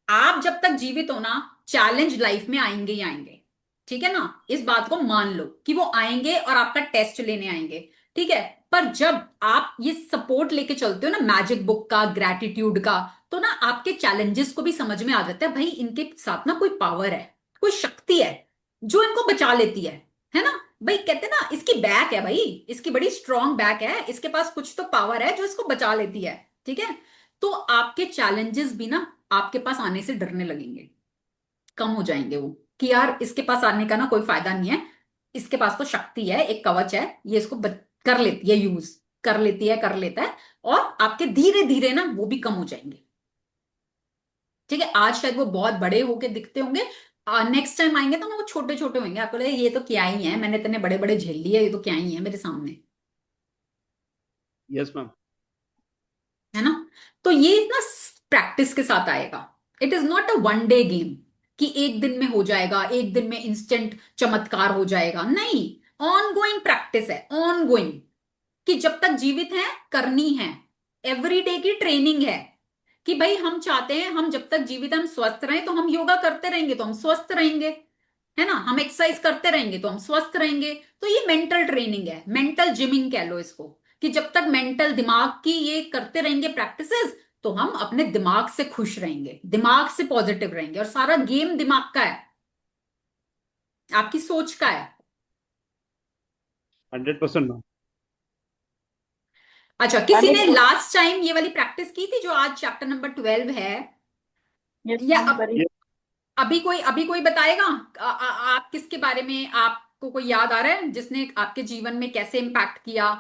आप जब तक जीवित हो ना, चैलेंज लाइफ में आएंगे ही आएंगे। ठीक है ना, इस बात को मान लो कि वो आएंगे और आपका टेस्ट लेने आएंगे। ठीक है। पर जब आप ये सपोर्ट लेके चलते हो ना, मैजिक बुक का, ग्रेटिट्यूड का, तो ना आपके चैलेंजेस को भी समझ में आ जाता है, भाई इनके साथ ना कोई पावर है, कोई शक्ति है जो इनको बचा लेती है। है ना। भाई कहते ना इसकी बैक है, भाई इसकी बड़ी स्ट्रांग बैक है, इसके पास कुछ तो पावर है जो इसको बचा लेती है। ठीक है। तो आपके चैलेंजेस भी ना आपके पास आने से डरने लगेंगे, कम हो जाएंगे वो, कि यार इसके पास आने का ना कोई फायदा नहीं है, इसके पास तो शक्ति है, एक कवच है, ये इसको कर लेती है, यूज कर लेती है, कर लेता है। और आपके धीरे धीरे ना वो भी कम हो जाएंगे। ठीक है। आज शायद वो बहुत बड़े होके दिखते होंगे, नेक्स्ट टाइम आएंगे तो ना वो छोटे छोटे होंगे, आपको लगेगा ये तो क्या ही है, मैंने इतने बड़े बड़े झेल लिए, ये तो क्या ही है मेरे सामने। Yes ma'am. है ना। तो ये ना प्रैक्टिस के साथ आएगा। It is not a one day game कि एक दिन में हो जाएगा, एक दिन में इंस्टेंट चमत्कार हो जाएगा, नहीं। ऑन गोइंग प्रैक्टिस है, ऑन गोइंग, कि जब तक जीवित हैं करनी है। एवरीडे की ट्रेनिंग है कि भाई हम चाहते हैं हम जब तक जीवित हैं, हम स्वस्थ रहें, तो हम योगा करते रहेंगे तो हम स्वस्थ रहेंगे, है ना। हम एक्सरसाइज करते रहेंगे तो हम स्वस्थ रहेंगे। तो ये मेंटल ट्रेनिंग है, मेंटल जिमिंग कह लो इसको, कि जब तक मेंटल दिमाग की ये करते रहेंगे प्रैक्टिसेस, तो हम अपने दिमाग से खुश रहेंगे, दिमाग से पॉजिटिव रहेंगे, और सारा गेम दिमाग का है, आपकी सोच का है। 100% मैम। अच्छा, किसी मैम ने एक लास्ट टाइम ये वाली प्रैक्टिस की थी जो आज चैप्टर नंबर 12 है, यस या मैम करी। ये अभी कोई बताएगा? आप किसके बारे में, आपको कोई याद आ रहा है जिसने आपके जीवन में कैसे इम्पैक्ट किया?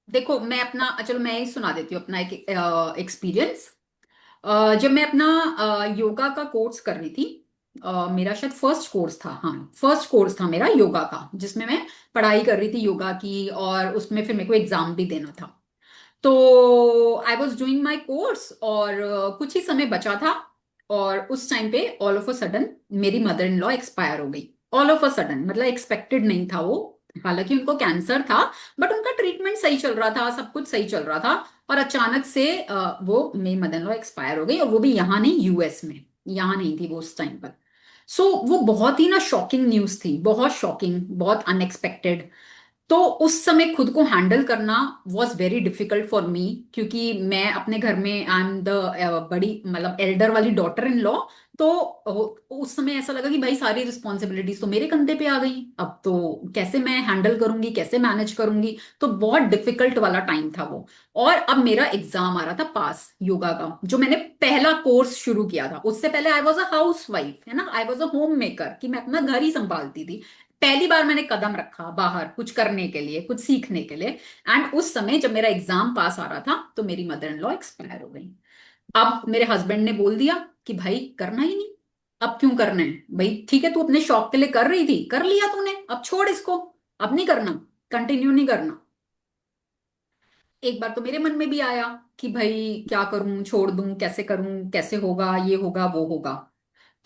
देखो मैं अपना, चलो मैं ही सुना देती हूँ अपना एक एक्सपीरियंस। जब मैं अपना योगा का कोर्स कर रही थी, मेरा शायद फर्स्ट कोर्स था, हाँ फर्स्ट कोर्स था मेरा योगा का, जिसमें मैं पढ़ाई कर रही थी योगा की, और उसमें फिर मेरे को एग्जाम भी देना था। तो I was doing my course, और कुछ ही समय बचा था, और उस टाइम पे ऑल ऑफ अ सडन मेरी मदर इन लॉ एक्सपायर हो गई। ऑल ऑफ अ सडन, मतलब एक्सपेक्टेड नहीं था वो, हालांकि उनको कैंसर था, बट उनका ट्रीटमेंट सही चल रहा था, सब कुछ सही चल रहा था। और अचानक से वो मेरी मदर इन लॉ एक्सपायर हो गई, और वो भी यहाँ नहीं, यूएस में। यहाँ नहीं थी वो उस टाइम पर। सो वो बहुत ही ना शॉकिंग न्यूज थी, बहुत शॉकिंग, बहुत अनएक्सपेक्टेड। तो उस समय खुद को हैंडल करना was very difficult for me, क्योंकि मैं अपने घर में आई एम द बड़ी, मतलब एल्डर वाली डॉटर इन लॉ। तो उस समय ऐसा लगा कि भाई सारी रिस्पॉन्सिबिलिटीज तो मेरे कंधे पे आ गई, अब तो कैसे मैं हैंडल करूंगी, कैसे मैनेज करूंगी। तो बहुत डिफिकल्ट वाला टाइम था वो। और अब मेरा एग्जाम आ रहा था पास, योगा का, जो मैंने पहला कोर्स शुरू किया था। उससे पहले I was a house wife, है ना, I was a home maker, कि मैं अपना घर ही संभालती थी। पहली बार मैंने कदम रखा बाहर कुछ करने के लिए, कुछ सीखने के लिए। एंड उस समय जब मेरा एग्जाम पास आ रहा था, तो मेरी मदर इन लॉ एक्सपायर हो गई। अब मेरे हस्बैंड ने बोल दिया कि भाई करना ही नहीं। अब क्यों करना है भाई, ठीक है तू अपने शौक के लिए कर रही थी, कर लिया तूने, अब छोड़ इसको, अब नहीं करना, कंटिन्यू नहीं करना। एक बार तो मेरे मन में भी आया कि भाई क्या करूं, छोड़ दूं, कैसे करूं, कैसे होगा, ये होगा वो होगा।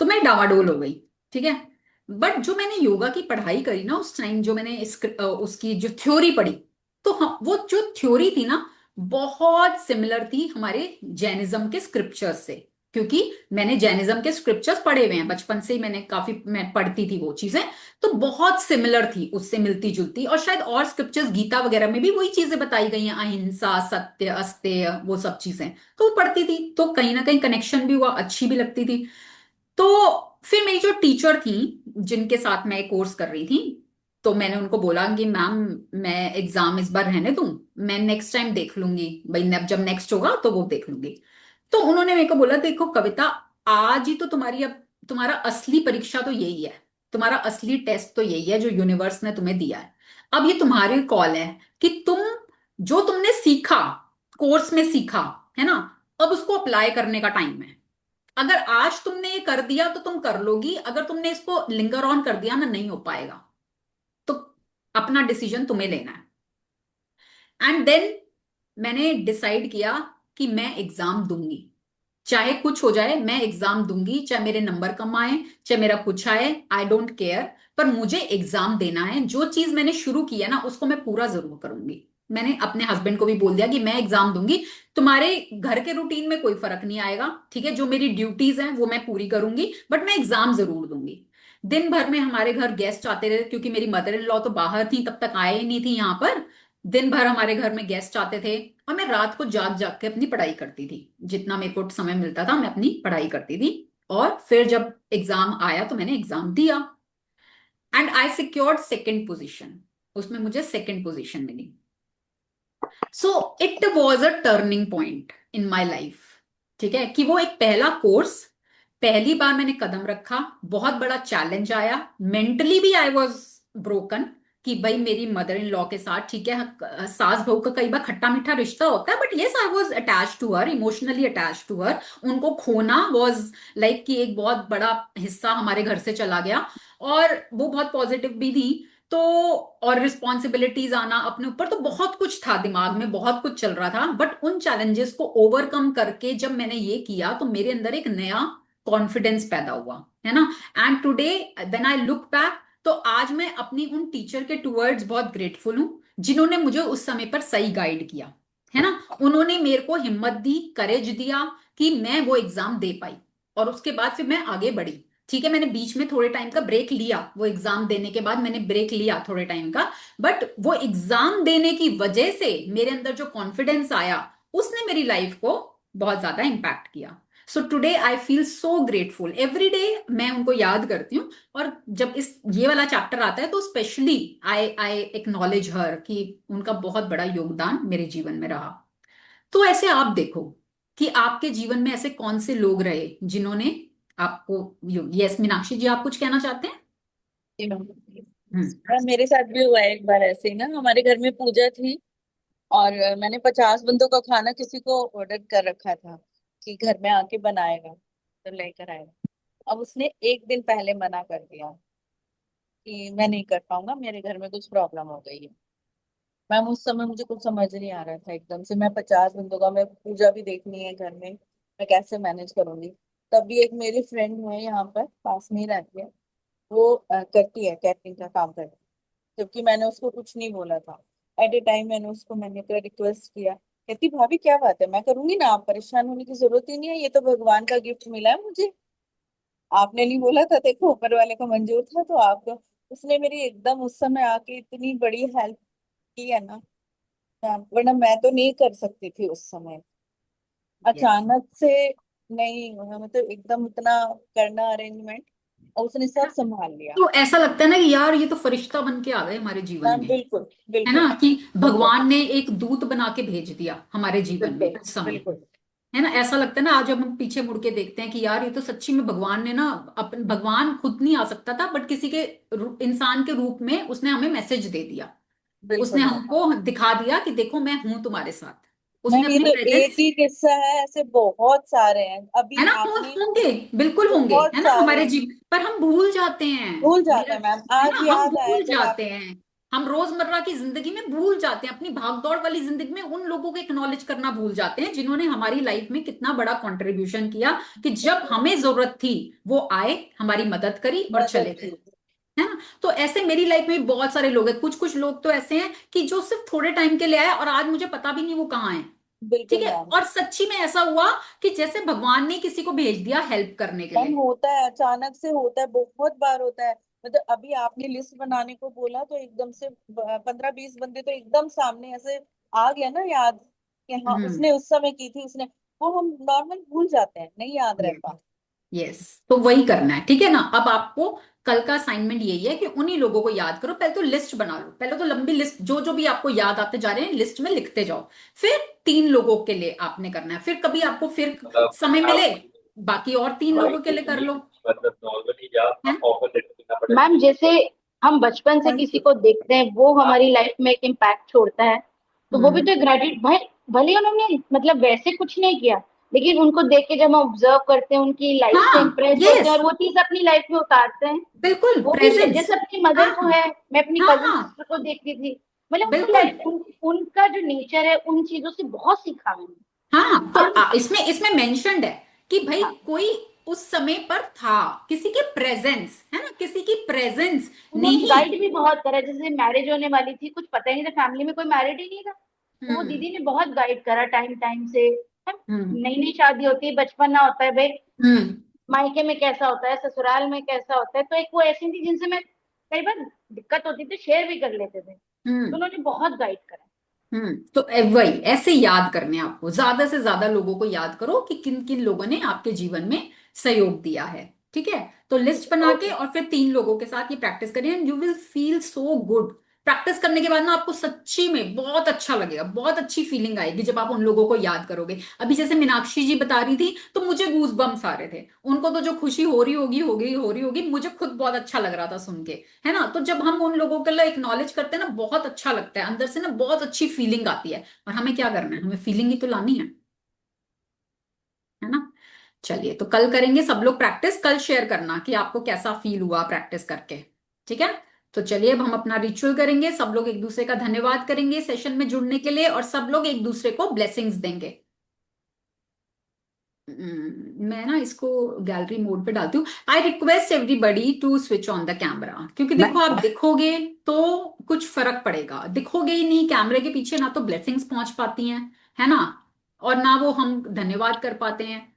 तो मैं डावाडोल हो गई। ठीक है। बट जो मैंने योगा की पढ़ाई करी ना उस टाइम, जो मैंने उसकी जो थ्योरी पढ़ी, तो हाँ वो जो थ्योरी थी ना, बहुत सिमिलर थी हमारे जैनिज्म के स्क्रिप्चर्स से। क्योंकि मैंने जैनिज्म के स्क्रिप्चर्स पढ़े हुए हैं, बचपन से ही मैंने काफी, मैं पढ़ती थी वो चीजें। तो बहुत सिमिलर थी उससे, मिलती जुलती, और शायद और स्क्रिप्चर्स गीता वगैरह में भी वही चीजें बताई गई हैं, अहिंसा, सत्य, अस्तेय, वो सब चीजें। तो वो पढ़ती थी, तो कहीं ना कहीं कनेक्शन भी हुआ, अच्छी भी लगती थी। तो फिर मेरी जो टीचर थी, जिनके साथ मैं कोर्स कर रही थी, तो मैंने उनको बोला कि मैम मैं एग्जाम इस बार रहने दूं, मैं नेक्स्ट टाइम देख लूंगी भाई, जब नेक्स्ट होगा तो वो देख लूंगी। तो उन्होंने मेरे को बोला देखो कविता, आज ही तो तुम्हारी, अब तुम्हारा असली परीक्षा तो यही है, तुम्हारा असली टेस्ट तो यही है जो यूनिवर्स ने तुम्हें दिया है। अब ये तुम्हारी कॉल है कि तुम जो तुमने सीखा, कोर्स में सीखा, है ना, अब उसको अप्लाई करने का टाइम है। अगर आज तुमने ये कर दिया तो तुम कर लोगी, अगर तुमने इसको लिंगर ऑन कर दिया ना, नहीं हो पाएगा। तो अपना डिसीजन तुम्हें लेना है। एंड देन मैंने डिसाइड किया कि मैं एग्जाम दूंगी, चाहे कुछ हो जाए, मैं एग्जाम दूंगी, चाहे मेरे नंबर कम आए, चाहे मेरा कुछ आए, आई डोंट केयर, पर मुझे एग्जाम देना है। जो चीज मैंने शुरू की है ना, उसको मैं पूरा जरूर करूंगी। मैंने अपने हस्बैंड को भी बोल दिया कि मैं एग्जाम दूंगी, तुम्हारे घर के रूटीन में कोई फर्क नहीं आएगा, ठीक है, जो मेरी ड्यूटीज हैं वो मैं पूरी करूंगी, बट मैं एग्जाम जरूर दूंगी। दिन भर में हमारे घर गेस्ट आते रहे, क्योंकि मेरी मदर इन लॉ तो बाहर थी, तब तक आए ही नहीं थी यहाँ पर। दिन भर हमारे घर में गेस्ट आते थे, और मैं रात को जाग जाग के अपनी पढ़ाई करती थी, जितना मेरे को समय मिलता था मैं अपनी पढ़ाई करती थी। और फिर जब एग्जाम आया तो मैंने एग्जाम दिया and I secured second position. उसमें मुझे सेकंड पोजीशन मिली। So it was a turning point in my life. ठीक है कि वो एक पहला कोर्स, पहली बार मैंने कदम रखा, बहुत बड़ा चैलेंज आया, मेंटली भी आई वॉज ब्रोकन कि भाई मेरी मदर इन लॉ के साथ, ठीक है सास बहू का कई बार खट्टा मीठा रिश्ता होता है, but yes I was attach to her, emotionally attach to her. उनको खोना वॉज लाइक कि एक बहुत बड़ा हिस्सा हमारे घर से चला गया, और वो बहुत पॉजिटिव भी थी। तो और रिस्पॉन्सिबिलिटीज आना अपने ऊपर, तो बहुत कुछ था दिमाग में, बहुत कुछ चल रहा था, बट उन चैलेंजेस को ओवरकम करके जब मैंने ये किया तो मेरे अंदर एक नया कॉन्फिडेंस पैदा हुआ, है ना। And today when I look back, तो आज मैं अपनी उन टीचर के टूवर्ड्स बहुत ग्रेटफुल हूं जिन्होंने मुझे उस समय पर सही गाइड किया, है ना। उन्होंने मेरे को हिम्मत दी, करेज दिया कि मैं वो एग्जाम दे पाई, और उसके बाद फिर मैं आगे बढ़ी। ठीक है मैंने बीच में थोड़े टाइम का ब्रेक लिया, वो एग्जाम देने के बाद मैंने ब्रेक लिया थोड़े टाइम का, बट वो एग्जाम देने की वजह से मेरे अंदर जो कॉन्फिडेंस आया उसने मेरी लाइफ को बहुत ज्यादा इंपैक्ट किया। So today I feel so grateful every day. मैं उनको याद करती हूँ, और जब इस ये वाला चैप्टर आता है तो स्पेशली आई आई एक्नॉलेज हर कि उनका बहुत बड़ा योगदान मेरे जीवन में रहा। तो ऐसे आप देखो कि आपके जीवन में ऐसे कौन से लोग रहे जिन्होंने आपको, यस मीनाक्षी जी आप कुछ कहना चाहते हैं? जी मैम। हम्म। मैम, मेरे साथ भी हुआ है एक बार ऐसे ही ना। हमारे घर में पूजा थी और मैंने 50 बंदों का खाना किसी को ऑर्डर कर रखा था कि घर में आके बनाएगा तो लेकर आएगा। अब उसने एक दिन पहले मना कर दिया कि मैं नहीं कर पाऊंगा, मेरे घर में कुछ प्रॉब्लम हो गई है। मैम उस समय मुझे कुछ समझ नहीं आ रहा था, एकदम से मैं 50 बंदों का, मैं पूजा भी देखनी है घर में, मैं कैसे मैनेज करूंगी। तभी एक मेरी फ्रेंड है यहाँ पर पास में ही रहती है, वो करती है, कैटरिंग का काम करती है, जबकि मैंने उसको कुछ नहीं बोला था। एट ए टाइम मैंने रिक्वेस्ट किया, कहती भाभी क्या बात है, मैं करूंगी ना, आप परेशान होने की जरूरत ही नहीं है, ये तो भगवान का गिफ्ट मिला है मुझे, आपने नहीं बोला था, देखो ऊपर वाले को मंजूर था तो आपको। उसने मेरी एकदम उस समय आके इतनी बड़ी हेल्प की है ना, वरना मैं तो नहीं कर सकती थी उस समय। यस। अचानक से नहीं, मतलब एकदम इतना करना अरेंजमेंट, और उसने सब संभाल लिया। तो ऐसा लगता है ना कि यार ये तो फरिश्ता बन के आ गए हमारे जीवन मैम में, बिल्कुल है बिल्कुल ना, कि बिल्कुल भगवान ने एक दूत बना के भेज दिया हमारे जीवन बिल्कुल में उस समय, बिल्कुल है ना। ऐसा लगता है ना आज जब हम पीछे मुड़ के देखते हैं कि यार ये तो सच्ची में भगवान ने ना, अपन भगवान खुद नहीं आ सकता था बट किसी के इंसान के रूप में उसने हमें मैसेज दे दिया, उसने बिल्कुल मैम। हमको दिखा दिया कि देखो मैं हूं तुम्हारे साथ, उसने मैम ये अपनी तो एक प्रेजेंस, ही किस्सा है, ऐसे बहुत सारे हैं अभी है ना, आपने। होंगे, बिल्कुल होंगे, बहुत है ना सारे हमारे हैं। जीवन, पर हम भूल जाते हैं। भूल जाते मेरा, हैं मैम, है आज ना, हम याद आया भूल जब जाते आप। हैं, हम रोजमर्रा की जिंदगी में भूल जाते हैं, अपनी भागदौड़ वाली जिंदगी में उन लोगों को एक्नॉलेज करना भूल जाते हैं जिन्होंने हमारी लाइफ में कितना बड़ा कंट्रीब्यूशन किया, कि जब बिल्कुल हमें जरूरत थी वो आए, हमारी मदद करी और मदद चले गए, की। है ना। तो ऐसे मेरी लाइफ में भी बहुत सारे लोग हैं, कुछ कुछ लोग तो ऐसे हैं कि जो सिर्फ थोड़े टाइम के लिए आए और आज मुझे पता भी नहीं वो कहाँ है। ठीक बिल्कुल है, मैम। और सच्ची में ऐसा हुआ कि जैसे भगवान ने किसी को भेज दिया हेल्प करने के मैम लिए। होता है, अचानक से होता है, बहुत बार होता है। मतलब अभी आपने लिस्ट बनाने को बोला तो एकदम से 15-20 बंदे तो एकदम सामने ऐसे आ गया ना याद, कि हाँ हम्म। उसने उस समय की थी उसने, वो हम नॉर्मल भूल जाते हैं, नहीं याद रहता। यस, तो वही करना है, ठीक है ना। अब आपको कल का असाइनमेंट यही है कि उन्हीं लोगों को याद करो, पहले तो लिस्ट बना लो, पहले तो लंबी लिस्ट जो जो भी आपको याद आते जा रहे हैं लिस्ट में लिखते जाओ, फिर 3 लोगों के लिए आपने करना है, फिर कभी आपको फिर मतलब समय मिले आप बाकी और 3 लोगों के लिए कर लो, मतलब नॉर्मली जब है। आप ऑफर लेटर देना पड़ेगा। मैम जैसे हम बचपन से किसी को देखते हैं, वो हमारी लाइफ में एक इम्पैक्ट छोड़ता है, तो वो भी हम्म। तो ग्रेटिट्यूड भाई, भले उन्होंने मतलब वैसे कुछ नहीं किया, लेकिन उनको देख के जब हम ऑब्जर्व करते हैं, उनकी लाइफ से हाँ, इम्प्रेस होते हैं यस, और वो चीज अपनी लाइफ में उतारते हैं। बिल्कुल वो भी प्रेजेंस। जैसे अपनी मदर हाँ को है, मैं अपनी हाँ कजिन हाँ, सिस्टर को देखती थी, मतलब उनको बिल्कुल। लाइफ उनका जो नेचर है उन चीजों से बहुत सीखा मैंने। हाँ तो और इसमें इसमें मेंशन्ड है कि भाई हाँ, कोई उस समय पर था, किसी के प्रेजेंस, है ना, किसी की प्रेजेंस ने उन्होंने ही। गाइड भी बहुत करा, जैसे मैरिज होने वाली थी, कुछ पता ही नहीं था, फैमिली में कोई मैरिड ही नहीं था, तो वो हम्म। दीदी ने बहुत गाइड करा टाइम टाइम से। हम्म। नई नई शादी होती है, बचपन ना होता है भाई, हम्म। मायके में कैसा होता है, ससुराल में कैसा होता है, तो एक वो ऐसी थी जिनसे मैं कई बार दिक्कत होती थी शेयर भी कर लेते थे, तो हम्म। उन्होंने बहुत गाइड करा। तो वही ऐसे याद करने हैं आपको, ज्यादा से ज्यादा लोगों को याद करो कि किन किन लोगों ने आपके जीवन में सहयोग दिया है। ठीक है, तो लिस्ट बना के ओके। और फिर 3 लोगों के साथ ये प्रैक्टिस करिए and you will feel so good. Practice करने के बाद ना आपको सच्ची में बहुत अच्छा लगेगा, बहुत अच्छी फीलिंग आएगी जब आप उन लोगों को याद करोगे। अभी जैसे मीनाक्षी जी बता रही थी तो मुझे गूज बम्स आ रहे थे, उनको तो जो खुशी हो रही होगी हो रही होगी, मुझे खुद बहुत अच्छा लग रहा था सुन के, है ना। तो जब हम उन लोगों के लिए एक्नॉलेज करते हैं ना, बहुत अच्छा लगता है, अंदर से ना बहुत अच्छी फीलिंग आती है। और हमें क्या करना है, हमें फीलिंग ही तो लानी है ना। चलिए, तो कल करेंगे सब लोग प्रैक्टिस, कल शेयर करना कि आपको कैसा फील हुआ प्रैक्टिस करके। ठीक है, तो चलिए अब हम अपना रिचुअल करेंगे, सब लोग एक दूसरे का धन्यवाद करेंगे सेशन में जुड़ने के लिए, और सब लोग एक दूसरे को ब्लेसिंग्स देंगे। मैं ना इसको गैलरी मोड पे डालती हूँ। I request everybody to switch on the camera, क्योंकि देखो आप दिखोगे तो कुछ फर्क पड़ेगा, दिखोगे ही नहीं कैमरे के पीछे ना तो ब्लेसिंग्स पहुंच पाती हैं, है ना, और ना वो हम धन्यवाद कर पाते हैं।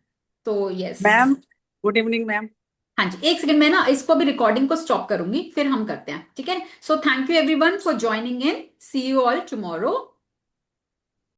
तो yes. Ma'am, good evening ma'am. हाँ जी, एक सेकंड, मैं ना इसको अभी रिकॉर्डिंग को स्टॉप करूंगी, फिर हम करते हैं। ठीक है, so thank you everyone for joining in, see you all tomorrow.